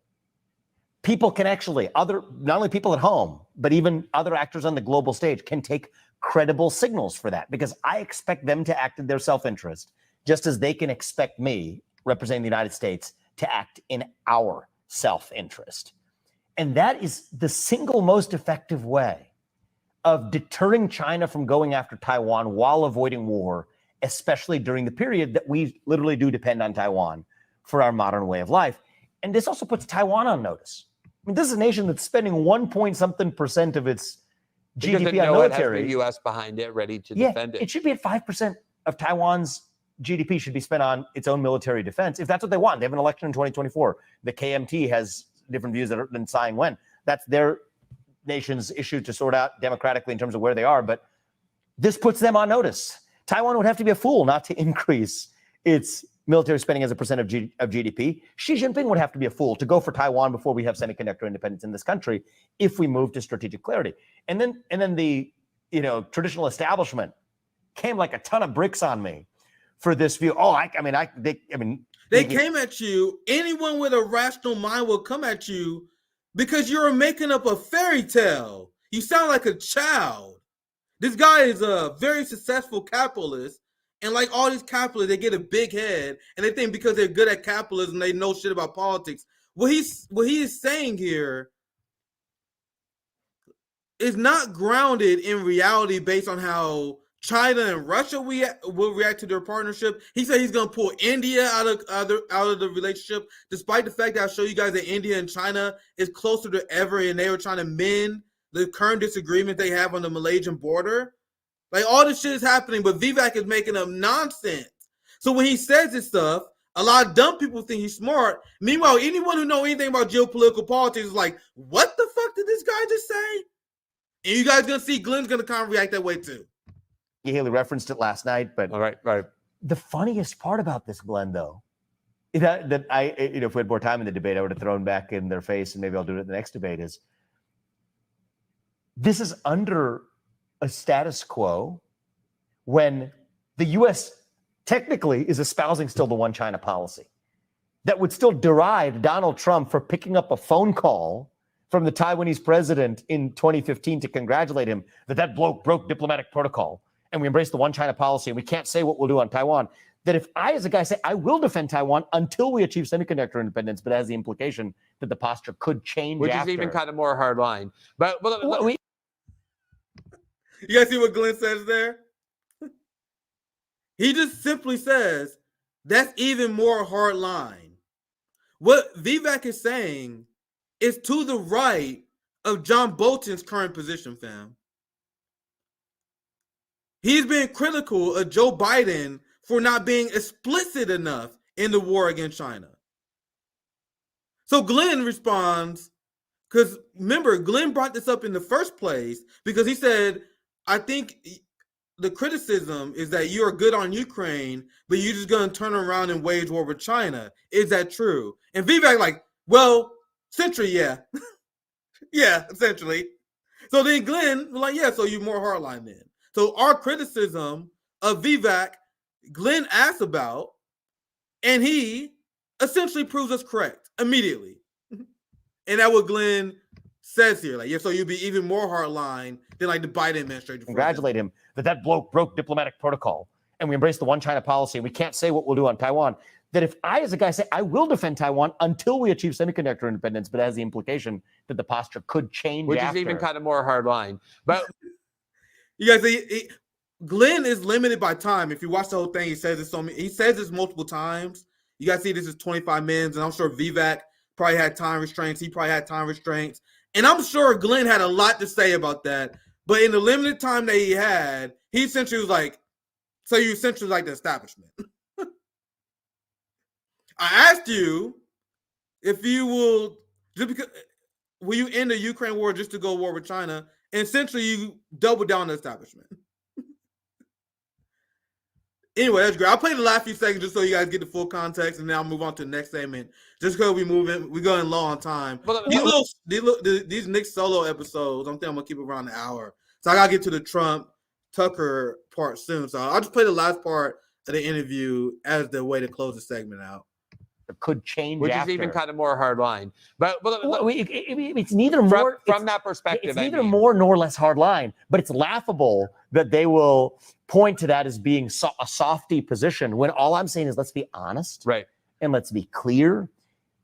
People can actually, not only people at home, but even other actors on the global stage can take credible signals for that, because I expect them to act in their self-interest, just as they can expect me, representing the United States, to act in our self-interest. And that is the single most effective way of deterring China from going after Taiwan while avoiding war, especially during the period that we literally do depend on Taiwan for our modern way of life. And this also puts Taiwan on notice. I mean, this is a nation that's spending 1% of its GDP on military. It has the U.S. behind it, ready to defend it. It should be at 5% of Taiwan's GDP should be spent on its own military defense, if that's what they want. They have an election in 2024. The KMT has different views than Tsai Ing-wen. That's their nation's issue to sort out democratically in terms of where they are, but this puts them on notice. Taiwan would have to be a fool not to increase its military spending as a percent of GDP. Xi Jinping would have to be a fool to go for Taiwan before we have semiconductor independence in this country if we move to strategic clarity. And then the traditional establishment came like a ton of bricks on me for this view. They came at you. Anyone with a rational mind will come at you because you're making up a fairy tale. You sound like a child. This guy is a very successful capitalist. And like all these capitalists, they get a big head. And they think because they're good at capitalism, they know shit about politics. What he is saying here is not grounded in reality based on how China and Russia will react to their partnership. He said he's going to pull India out of the relationship, despite the fact that I'll show you guys that India and China is closer than ever, and they were trying to mend the current disagreement they have on the Malaysian border. Like, all this shit is happening, but Vivek is making up nonsense. So when he says this stuff, a lot of dumb people think he's smart. Meanwhile, anyone who knows anything about geopolitical politics is like, what the fuck did this guy just say? And you guys going to see Glenn's going to kind of react that way too. Haley referenced it last night, but all right. The funniest part about this, Glenn, though, that I, if we had more time in the debate, I would have thrown back in their face, and maybe I'll do it in the next debate, is this is under a status quo when the U.S. technically is espousing still the one China policy that would still deride Donald Trump for picking up a phone call from the Taiwanese president in 2015 to congratulate him that bloke broke diplomatic protocol. And we embrace the one China policy, and we can't say what we'll do on Taiwan. That if I, as a guy, say I will defend Taiwan until we achieve semiconductor independence, but has the implication that the posture could change, which is even kind of more hard line. But you guys see what Glenn says there? He just simply says that's even more hard line. What Vivek is saying is to the right of John Bolton's current position, fam. He's been critical of Joe Biden for not being explicit enough in the war against China. So Glenn responds, because remember, Glenn brought this up in the first place because he said, I think the criticism is that you are good on Ukraine, but you're just going to turn around and wage war with China. Is that true? And Vivek like, well, essentially, yeah. Yeah, essentially. So then Glenn was like, yeah, so you're more hardline then. So our criticism of Vivek, Glenn asked about, and he essentially proves us correct immediately. And that's what Glenn says here. Like, yeah, so you'd be even more hardline than like the Biden administration. Congratulate him that bloke broke diplomatic protocol, and we embrace the one China policy, and we can't say what we'll do on Taiwan. That if I, as a guy, say I will defend Taiwan until we achieve semiconductor independence, but has the implication that the posture could change, which is even kind of more hard line. But you guys see, Glenn is limited by time. If you watch the whole thing, he says this multiple times. You guys see this is 25 minutes, and I'm sure Vivek probably had time restraints. He probably had time restraints. And I'm sure Glenn had a lot to say about that. But in the limited time that he had, he essentially was like, so you essentially like the establishment. I asked you if you will, just because, will you end the Ukraine war just to go war with China? And essentially you double down the establishment. Anyway, that's great. I'll play the last few seconds just so you guys get the full context, and then I'll move on to the next segment. Just because we're going low on time. These Nick Solo episodes, I'm going to keep it around an hour. So I got to get to the Trump Tucker part soon. So I'll just play the last part of the interview as the way to close the segment out. Could change, which after. is even kind of more hard line. But it's neither more from that perspective. It's neither more nor less hard line. But it's laughable that they will point to that as being a softy position when all I'm saying is let's be honest, right, and let's be clear.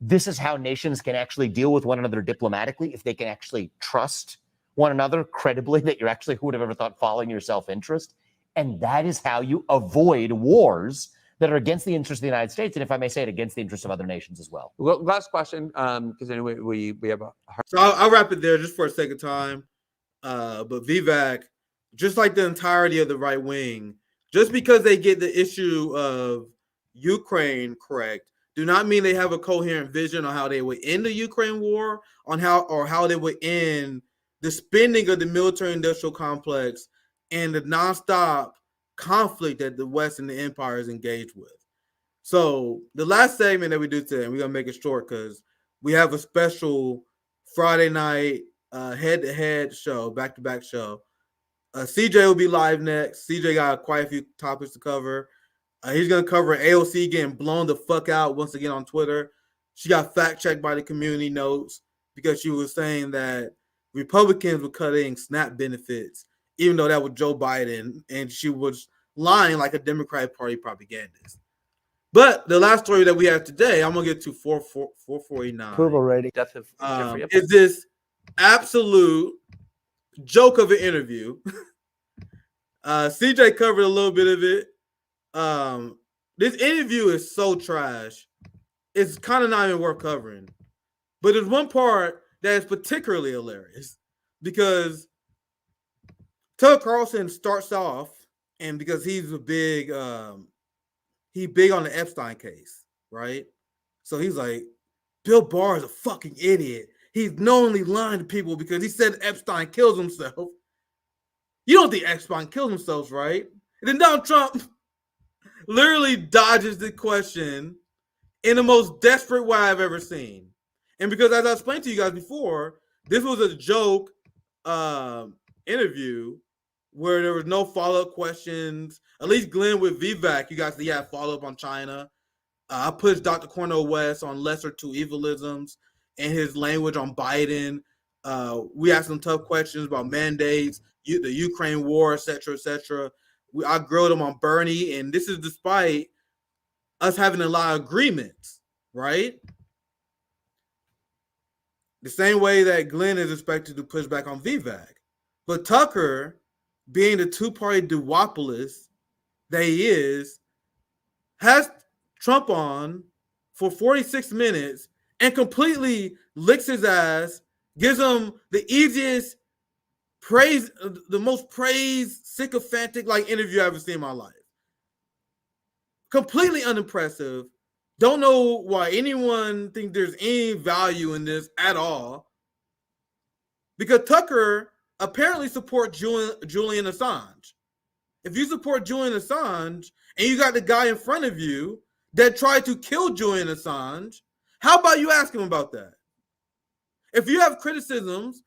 This is how nations can actually deal with one another diplomatically if they can actually trust one another credibly. That you're actually, who would have ever thought, following your self-interest, and that is how you avoid wars that are against the interest of the United States, and if I may say it, against the interests of other nations as well. Well, last question, because anyway, we have a hard... So I'll wrap it there just for a sake of time. But Vivek, just like the entirety of the right wing, just because they get the issue of Ukraine correct, do not mean they have a coherent vision on how they would end the Ukraine war, on how they would end the spending of the military-industrial complex and the nonstop conflict that the West and the empire is engaged with. So the last segment that we do today, and we're gonna make it short because we have a special Friday night head-to-head show, back-to-back show. CJ will be live next. CJ got quite a few topics to cover. He's gonna cover AOC getting blown the fuck out once again on Twitter. She got fact-checked by the community notes because she was saying that Republicans were cutting SNAP benefits, even though that was Joe Biden, and she was lying like a Democratic Party propagandist. But the last story that we have today, I'm going to get to 449. Approval rating. Is this absolute joke of an interview. CJ covered a little bit of it. This interview is so trash. It's kind of not even worth covering. But there's one part that is particularly hilarious because Tucker Carlson starts off, and because he's big on the Epstein case, right? So he's like, Bill Barr is a fucking idiot. He's knowingly lying to people because he said Epstein kills himself. You don't think Epstein kills himself, right? And then Donald Trump literally dodges the question in the most desperate way I've ever seen. And because, as I explained to you guys before, this was a joke interview where there was no follow-up questions. At least Glenn with Vivek, you guys see, had follow-up on China. I pushed Dr. Cornel West on lesser two evilisms and his language on Biden. We asked some tough questions about mandates, the Ukraine war, et cetera, et cetera. I grilled him on Bernie, and this is despite us having a lot of agreements, right? The same way that Glenn is expected to push back on Vivek. But Tucker, being the two-party duopolist that he is, has Trump on for 46 minutes and completely licks his ass, gives him the easiest praise, the most praised, sycophantic interview I've ever seen in my life. Completely unimpressive. Don't know why anyone thinks there's any value in this at all. Because Tucker apparently supports Julian Assange. If you support Julian Assange and you got the guy in front of you that tried to kill Julian Assange, how about you ask him about that? If you have criticisms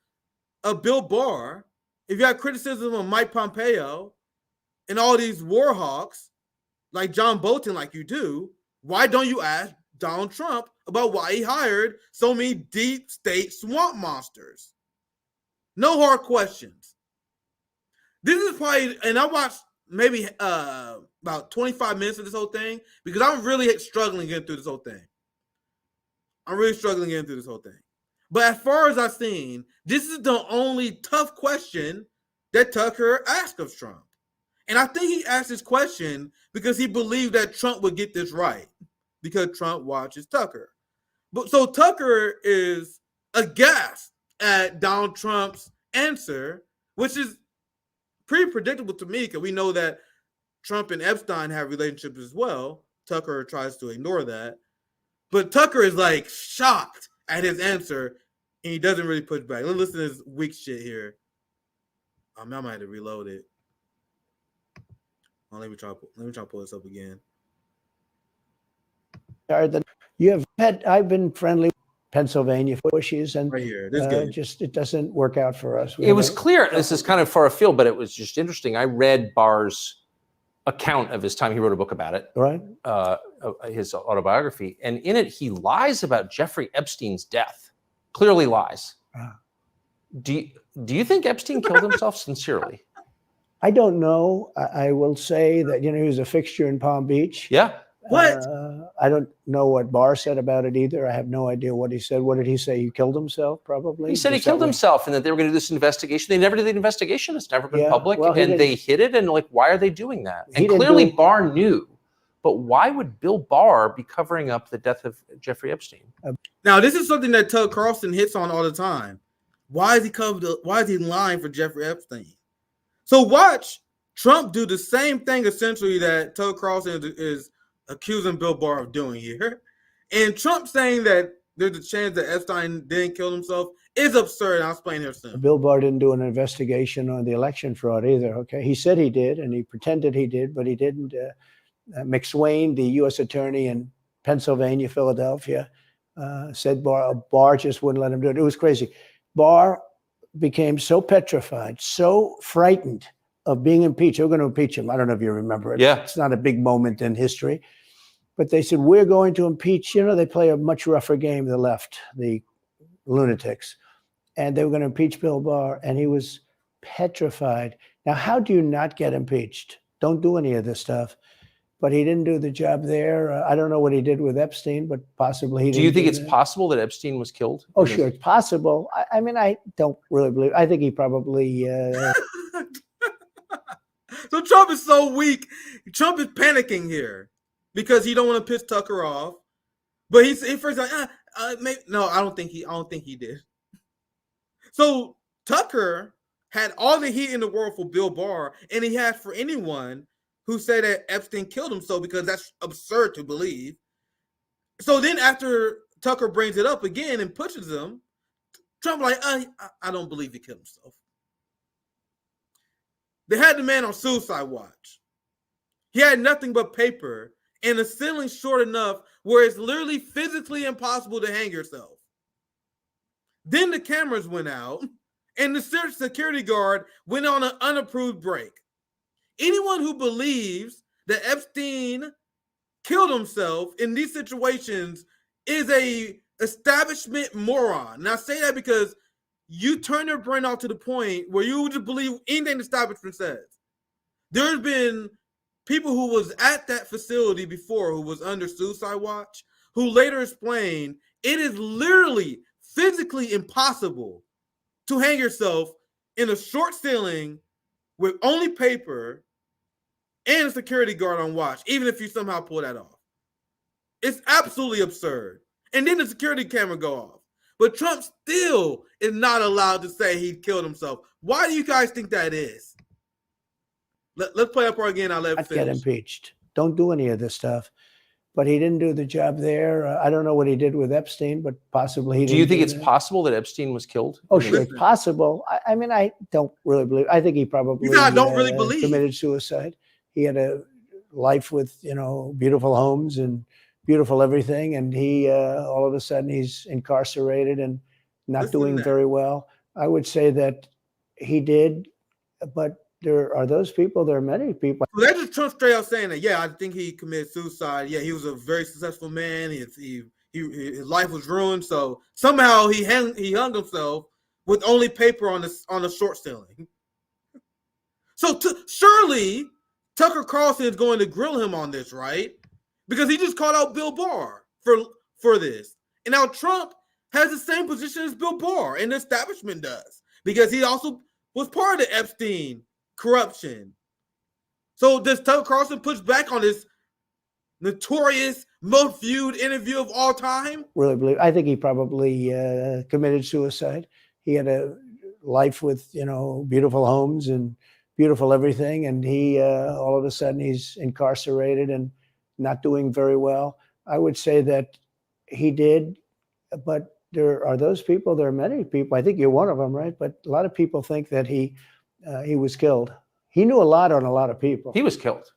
of Bill Barr, if you have criticism of Mike Pompeo and all these war hawks like John Bolton like you do, why don't you ask Donald Trump about why he hired so many deep state swamp monsters? No hard questions. This is probably, and I watched maybe about 25 minutes of this whole thing because I'm really struggling getting through this whole thing. But as far as I've seen, this is the only tough question that Tucker asked of Trump. And I think he asked this question because he believed that Trump would get this right because Trump watches Tucker. But so Tucker is aghast at Donald Trump's answer, which is pretty predictable to me because we know that Trump and Epstein have relationships as well. Tucker tries to ignore that. But Tucker is like shocked at his answer and he doesn't really push back. Let's listen to this weak shit here. I might have to reload it. Let me try to pull this up again. I've been friendly with Pennsylvania for issues, and Right here. This good. just it doesn't work out for us. It was clear. This is kind of far afield, but it was just interesting. I read Barr's account of his time. He wrote a book about it, right? His autobiography, and in it he lies about Jeffrey Epstein's death. Clearly lies. Do you think Epstein killed himself sincerely? I don't know. I will say that he was a fixture in Palm Beach. Yeah. What? I don't know what Barr said about it either. I have no idea what he said. What did he say? He killed himself, probably? He said he killed himself and that they were going to do this investigation. They never did the investigation. It's never been public. Well, and they hid it. And like, why are they doing that? And clearly Barr knew. But why would Bill Barr be covering up the death of Jeffrey Epstein? Now, this is something that Tucker Carlson hits on all the time. Why is he lying for Jeffrey Epstein? So watch Trump do the same thing essentially that Tucker Carlson is accusing Bill Barr of doing here. And Trump saying that there's a chance that Epstein didn't kill himself is absurd. I'll explain here soon. Bill Barr didn't do an investigation on the election fraud either. Okay, he said he did, and he pretended he did, but he didn't. McSwain, the U.S. attorney in Pennsylvania, Philadelphia, said Barr just wouldn't let him do it. It was crazy. Barr became so petrified, so frightened of being impeached. They were going to impeach him. I don't know if you remember it. Yeah. It's not a big moment in history. But they said, we're going to impeach. They play a much rougher game, the left, the lunatics. And they were going to impeach Bill Barr, and he was petrified. Now, how do you not get impeached? Don't do any of this stuff. But he didn't do the job there. I don't know what he did with Epstein, but possibly he didn't. Do you think it's possible that Epstein was killed? Oh, sure, it's possible. I mean, I don't really believe. I think he probably. So Trump is so weak. Trump is panicking here because he don't want to piss Tucker off. But he first like, no, I don't think he did. So Tucker had all the heat in the world for Bill Barr, and he had for anyone who said that Epstein killed himself because that's absurd to believe. So then after Tucker brings it up again and pushes him, Trump like, I don't believe he killed himself. They had the man on suicide watch. He had nothing but paper and the ceiling short enough where it's literally physically impossible to hang yourself. Then the cameras went out and the security guard went on an unapproved break. Anyone who believes that Epstein killed himself in these situations is a establishment moron. And I say that because you turn your brain off to the point where you just believe anything the establishment says. There's been people who was at that facility before who was under suicide watch who later explained it is literally physically impossible to hang yourself in a short ceiling with only paper and a security guard on watch, even if you somehow pull that off. It's absolutely absurd. And then the security camera go off. But Trump still is not allowed to say he killed himself. Why do you guys think that is? Let's play up part again. I'll let him finish. Get impeached. Don't do any of this stuff. But he didn't do the job there. I don't know what he did with Epstein, but possibly he didn't. Do you think it's possible that Epstein was killed? Oh, sure, it's possible. I mean, I don't really believe. I think he probably committed suicide. He had a life with, beautiful homes and beautiful everything. And he, all of a sudden, he's incarcerated and not doing very well. I would say that he did, but there are those people. There are many people. So that's just Trump straight out saying that, yeah, I think he committed suicide. Yeah, he was a very successful man. His life was ruined. So somehow he hung himself with only paper on the short ceiling. So surely Tucker Carlson is going to grill him on this, right? Because he just called out Bill Barr for this. And now Trump has the same position as Bill Barr and the establishment does, because he also was part of the Epstein corruption. So does Tucker Carlson push back on this notorious, most viewed interview of all time? Really believe. I think he probably committed suicide. He had a life with, you know, beautiful homes and beautiful everything, and he all of a sudden he's incarcerated and not doing very well. I would say that he did, but there are those people. There are many people. I think you're one of them, right? But a lot of people think that he was killed. He knew a lot on a lot of people. He was killed.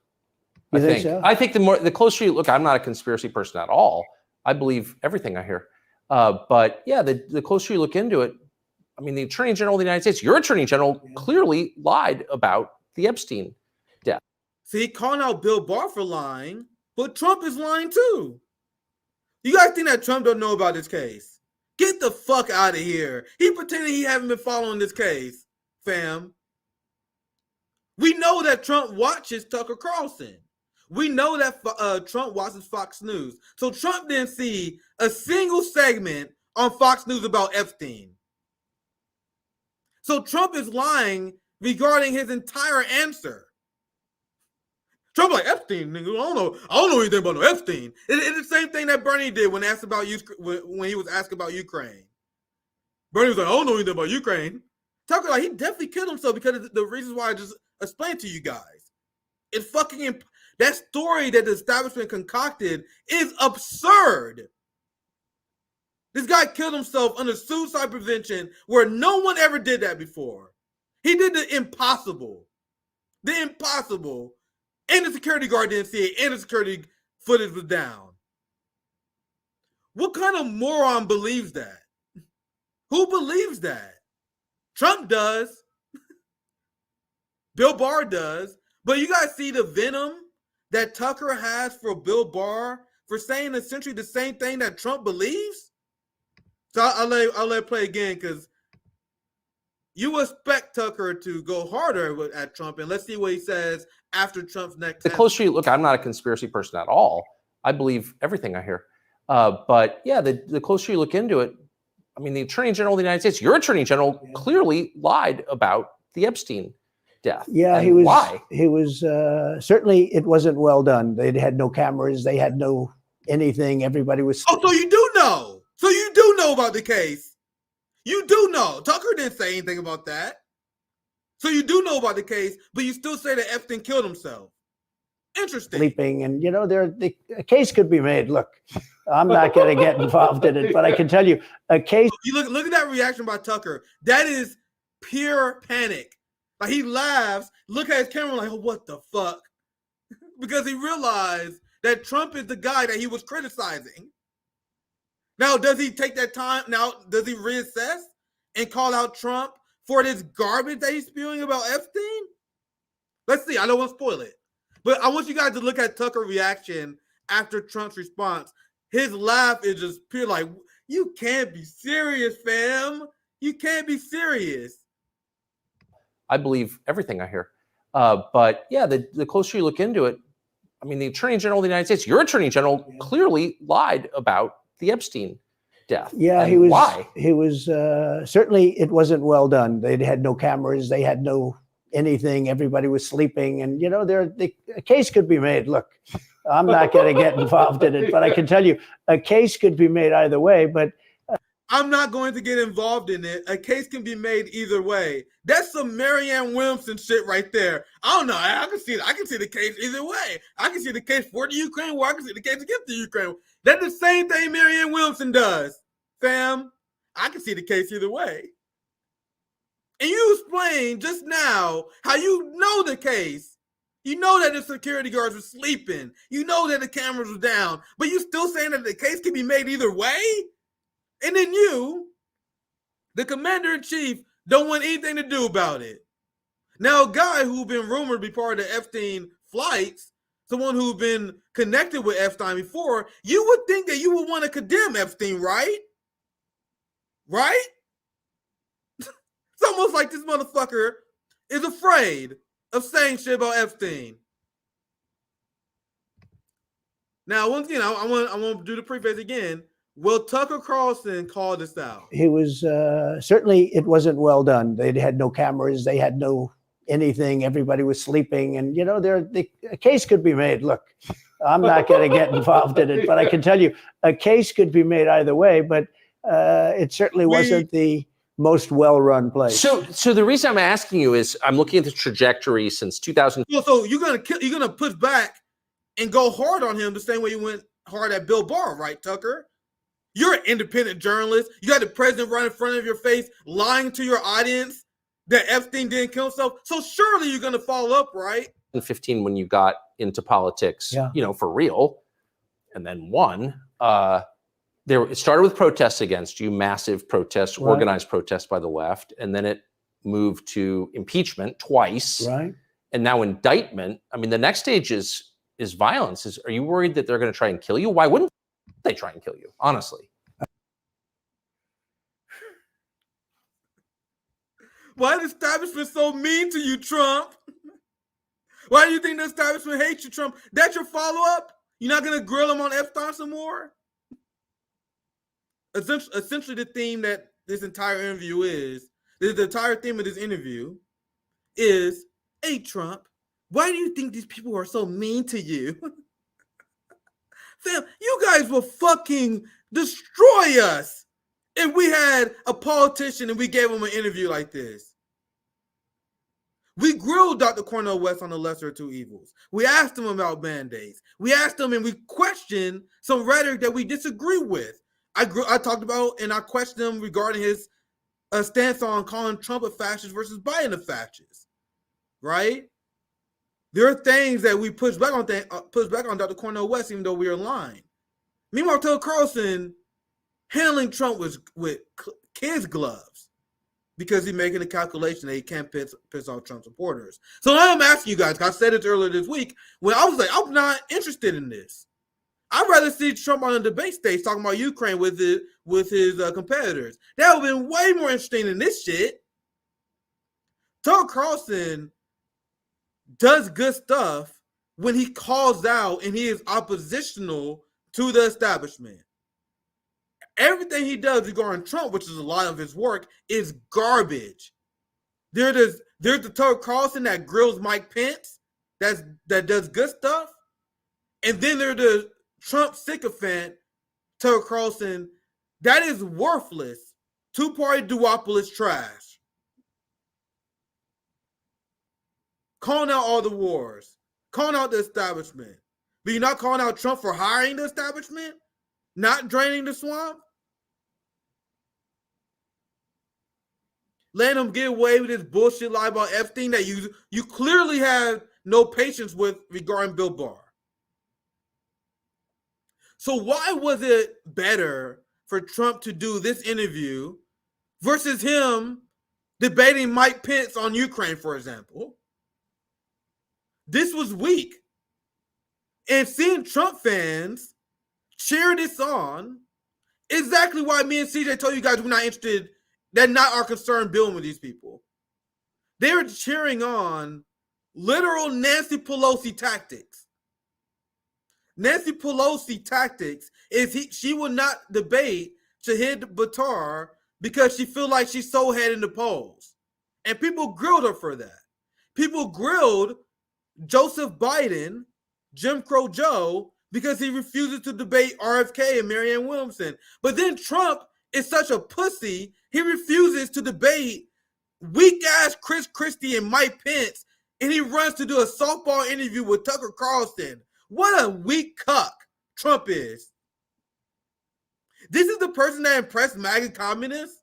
You think so? I think the closer you look, I'm not a conspiracy person at all. I believe everything I hear. But yeah, the closer you look into it, I mean, the Attorney General of the United States, your Attorney General clearly lied about the Epstein death. See, calling out Bill Barr for lying, but Trump is lying too. You guys think that Trump don't know about this case? Get the fuck out of here. He pretended he haven't been following this case, fam. We know that Trump watches Tucker Carlson. We know that Trump watches Fox News. So Trump didn't see a single segment on Fox News about Epstein. So Trump is lying regarding his entire answer. Trump like, Epstein, nigga, I don't know anything about no Epstein. It's the same thing that Bernie did when asked about when he was asked about Ukraine. Bernie was like, I don't know anything about Ukraine. Tucker like, he definitely killed himself because of the reasons why I just explained to you guys. It's fucking that story that the establishment concocted is absurd. This guy killed himself under suicide prevention where no one ever did that before. He did the impossible. The impossible. And the security guard didn't see it, and the security footage was down. What kind of moron believes that? Who believes that? Trump does. Bill Barr does. But you guys see the venom that Tucker has for Bill Barr for saying essentially the same thing that Trump believes? So I'll let it play again because you expect Tucker to go harder at Trump, and let's see what he says after Trump's next. The closer you look, I'm not a conspiracy person at all. I believe everything I hear. But yeah, the closer you look into it, I mean, the Attorney General of the United States, your Attorney General clearly lied about the Epstein death. Yeah, and he was. Why? He was certainly. It wasn't well done. They had no cameras. They had no anything. Everybody was. Oh, so you do know. So you do know about the case. You do know. Tucker didn't say anything about that. So you do know about the case, but you still say that Epstein killed himself. Interesting. Sleeping, and you know, a case could be made. Look, I'm not going to get involved in it, but I can tell you, a case. You look at that reaction by Tucker. That is pure panic. Like he laughs, look at his camera like, oh, what the fuck? Because he realized that Trump is the guy that he was criticizing. Now, does he take that time? Now, does he reassess and call out Trump for this garbage that he's spewing about Epstein? Let's see. I don't want to spoil it. But I want you guys to look at Tucker's reaction after Trump's response. His laugh is just pure like, you can't be serious, fam. You can't be serious. I believe everything I hear. But yeah, the closer you look into it, I mean, the Attorney General of the United States, your Attorney General clearly lied about the Epstein death. Yeah, and he was. Why? He was certainly. It wasn't well done. They had no cameras. They had no anything. Everybody was sleeping, and you know, a case could be made. Look, I'm not going to get involved in it, but I can tell you, a case could be made either way. But I'm not going to get involved in it. A case can be made either way. That's some Marianne Williamson shit right there. I don't know. I can see the case either way. I can see the case for the Ukraine war. I can see the case against the Ukraine. That's the same thing Marianne Williamson does, fam. I can see the case either way. And you explained just now how you know the case. You know that the security guards were sleeping. You know that the cameras were down. But you still saying that the case can be made either way? And then you, the commander-in-chief, don't want anything to do about it. Now, a guy who's been rumored to be part of the Epstein flights, someone who's been connected with Epstein before, you would think that you would want to condemn Epstein, right? Right? It's almost like this motherfucker is afraid of saying shit about Epstein. Now, once again, I want to do the preface again. Will Tucker Carlson call this out? He was certainly. It wasn't well done. They had no cameras. They had no anything. Everybody was sleeping, and you know, a case could be made. Look, I'm not going to get involved in it, but I can tell you a case could be made either way, but it certainly wasn't the most well-run place. So the reason I'm asking you is I'm looking at the trajectory since 2000. So you're gonna push back and go hard on him the same way you went hard at Bill Barr, right, Tucker? You're an independent journalist. You got the president right in front of your face, lying to your audience that Epstein didn't kill himself. So surely you're gonna follow up, right? In 2015, when you got into politics, for real, and then won. It started with protests against you, massive protests, organized protests by the left, and then it moved to impeachment twice, right? And now indictment. I mean, the next stage is violence. Are you worried that they're going to try and kill you? Why wouldn't they try and kill you? Honestly, why the establishment so mean to you, Trump? Why do you think the establishment hates you, Trump? That's your follow-up? You're not going to grill him on Epstein some more? Essentially, the theme that this entire interview is, the entire theme of this interview is, hey, Trump, why do you think these people are so mean to you? Fam, you guys will fucking destroy us if we had a politician and we gave him an interview like this. We grilled Dr. Cornel West on the lesser of two evils. We asked him about mandates. We asked him and we questioned some rhetoric that we disagree with. I talked about and I questioned him regarding his stance on calling Trump a fascist versus Biden a fascist, right? There are things that we push back on Dr. Cornel West, even though we are lying. Meanwhile, Tucker Carlson handling Trump with kids' gloves because he's making a calculation that he can't piss off Trump supporters. So now I'm asking you guys, I said it earlier this week, when I was like, I'm not interested in this. I'd rather see Trump on a debate stage talking about Ukraine with his competitors. That would have been way more interesting than this shit. Tucker Carlson does good stuff when he calls out and he is oppositional to the establishment. Everything he does regarding Trump, which is a lot of his work, is garbage. There's the Tucker Carlson that grills Mike Pence, that does good stuff, and then there's the Trump sycophant, Tucker Carlson, that is worthless. Two-party duopolis trash. Calling out all the wars. Calling out the establishment. But you're not calling out Trump for hiring the establishment? Not draining the swamp? Letting him get away with this bullshit lie about Epstein that you clearly have no patience with regarding Bill Barr. So why was it better for Trump to do this interview versus him debating Mike Pence on Ukraine, for example? This was weak. And seeing Trump fans cheer this on, exactly why me and CJ told you guys we're not interested, they're not our concern building with these people. They were cheering on literal Nancy Pelosi tactics. Nancy Pelosi tactics is she will not debate Shahid Buttar because she feel like she's so ahead in the polls. And people grilled her for that. People grilled Joseph Biden, Jim Crow Joe, because he refuses to debate RFK and Marianne Williamson. But then Trump is such a pussy, he refuses to debate weak-ass Chris Christie and Mike Pence, and he runs to do a softball interview with Tucker Carlson. What a weak cuck Trump is. This is the person that impressed MAGA communists?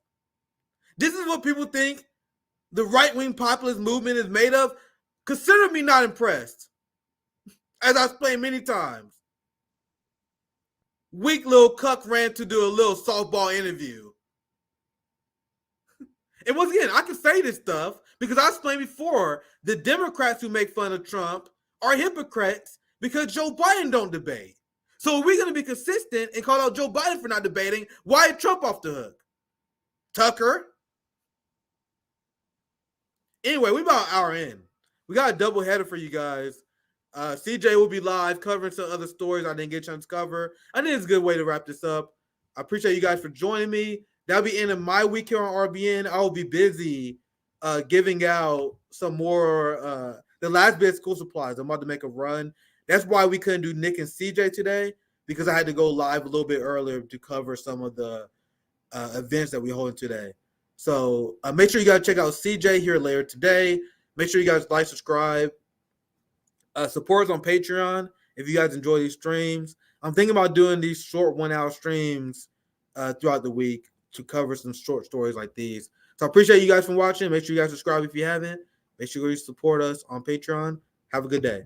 This is what people think the right-wing populist movement is made of? Consider me not impressed. As I've explained many times. Weak little cuck ran to do a little softball interview. And once again, I can say this stuff because I explained before, the Democrats who make fun of Trump are hypocrites because Joe Biden don't debate. So are we going to be consistent and call out Joe Biden for not debating? Why is Trump off the hook? Tucker? Anyway, we about an hour in. We got a double header for you guys. CJ will be live covering some other stories I didn't get a chance to cover. I think it's a good way to wrap this up. I appreciate you guys for joining me. That'll be end of my week here on RBN. I will be busy giving out some more, the last bit of school supplies. I'm about to make a run. That's why we couldn't do Nick and CJ today, because I had to go live a little bit earlier to cover some of the events that we hold today. So make sure you guys check out CJ here later today. Make sure you guys like, subscribe, support us on Patreon if you guys enjoy these streams. I'm thinking about doing these short 1-hour streams throughout the week to cover some short stories like these. So I appreciate you guys for watching. Make sure you guys subscribe if you haven't. Make sure you support us on Patreon. Have a good day.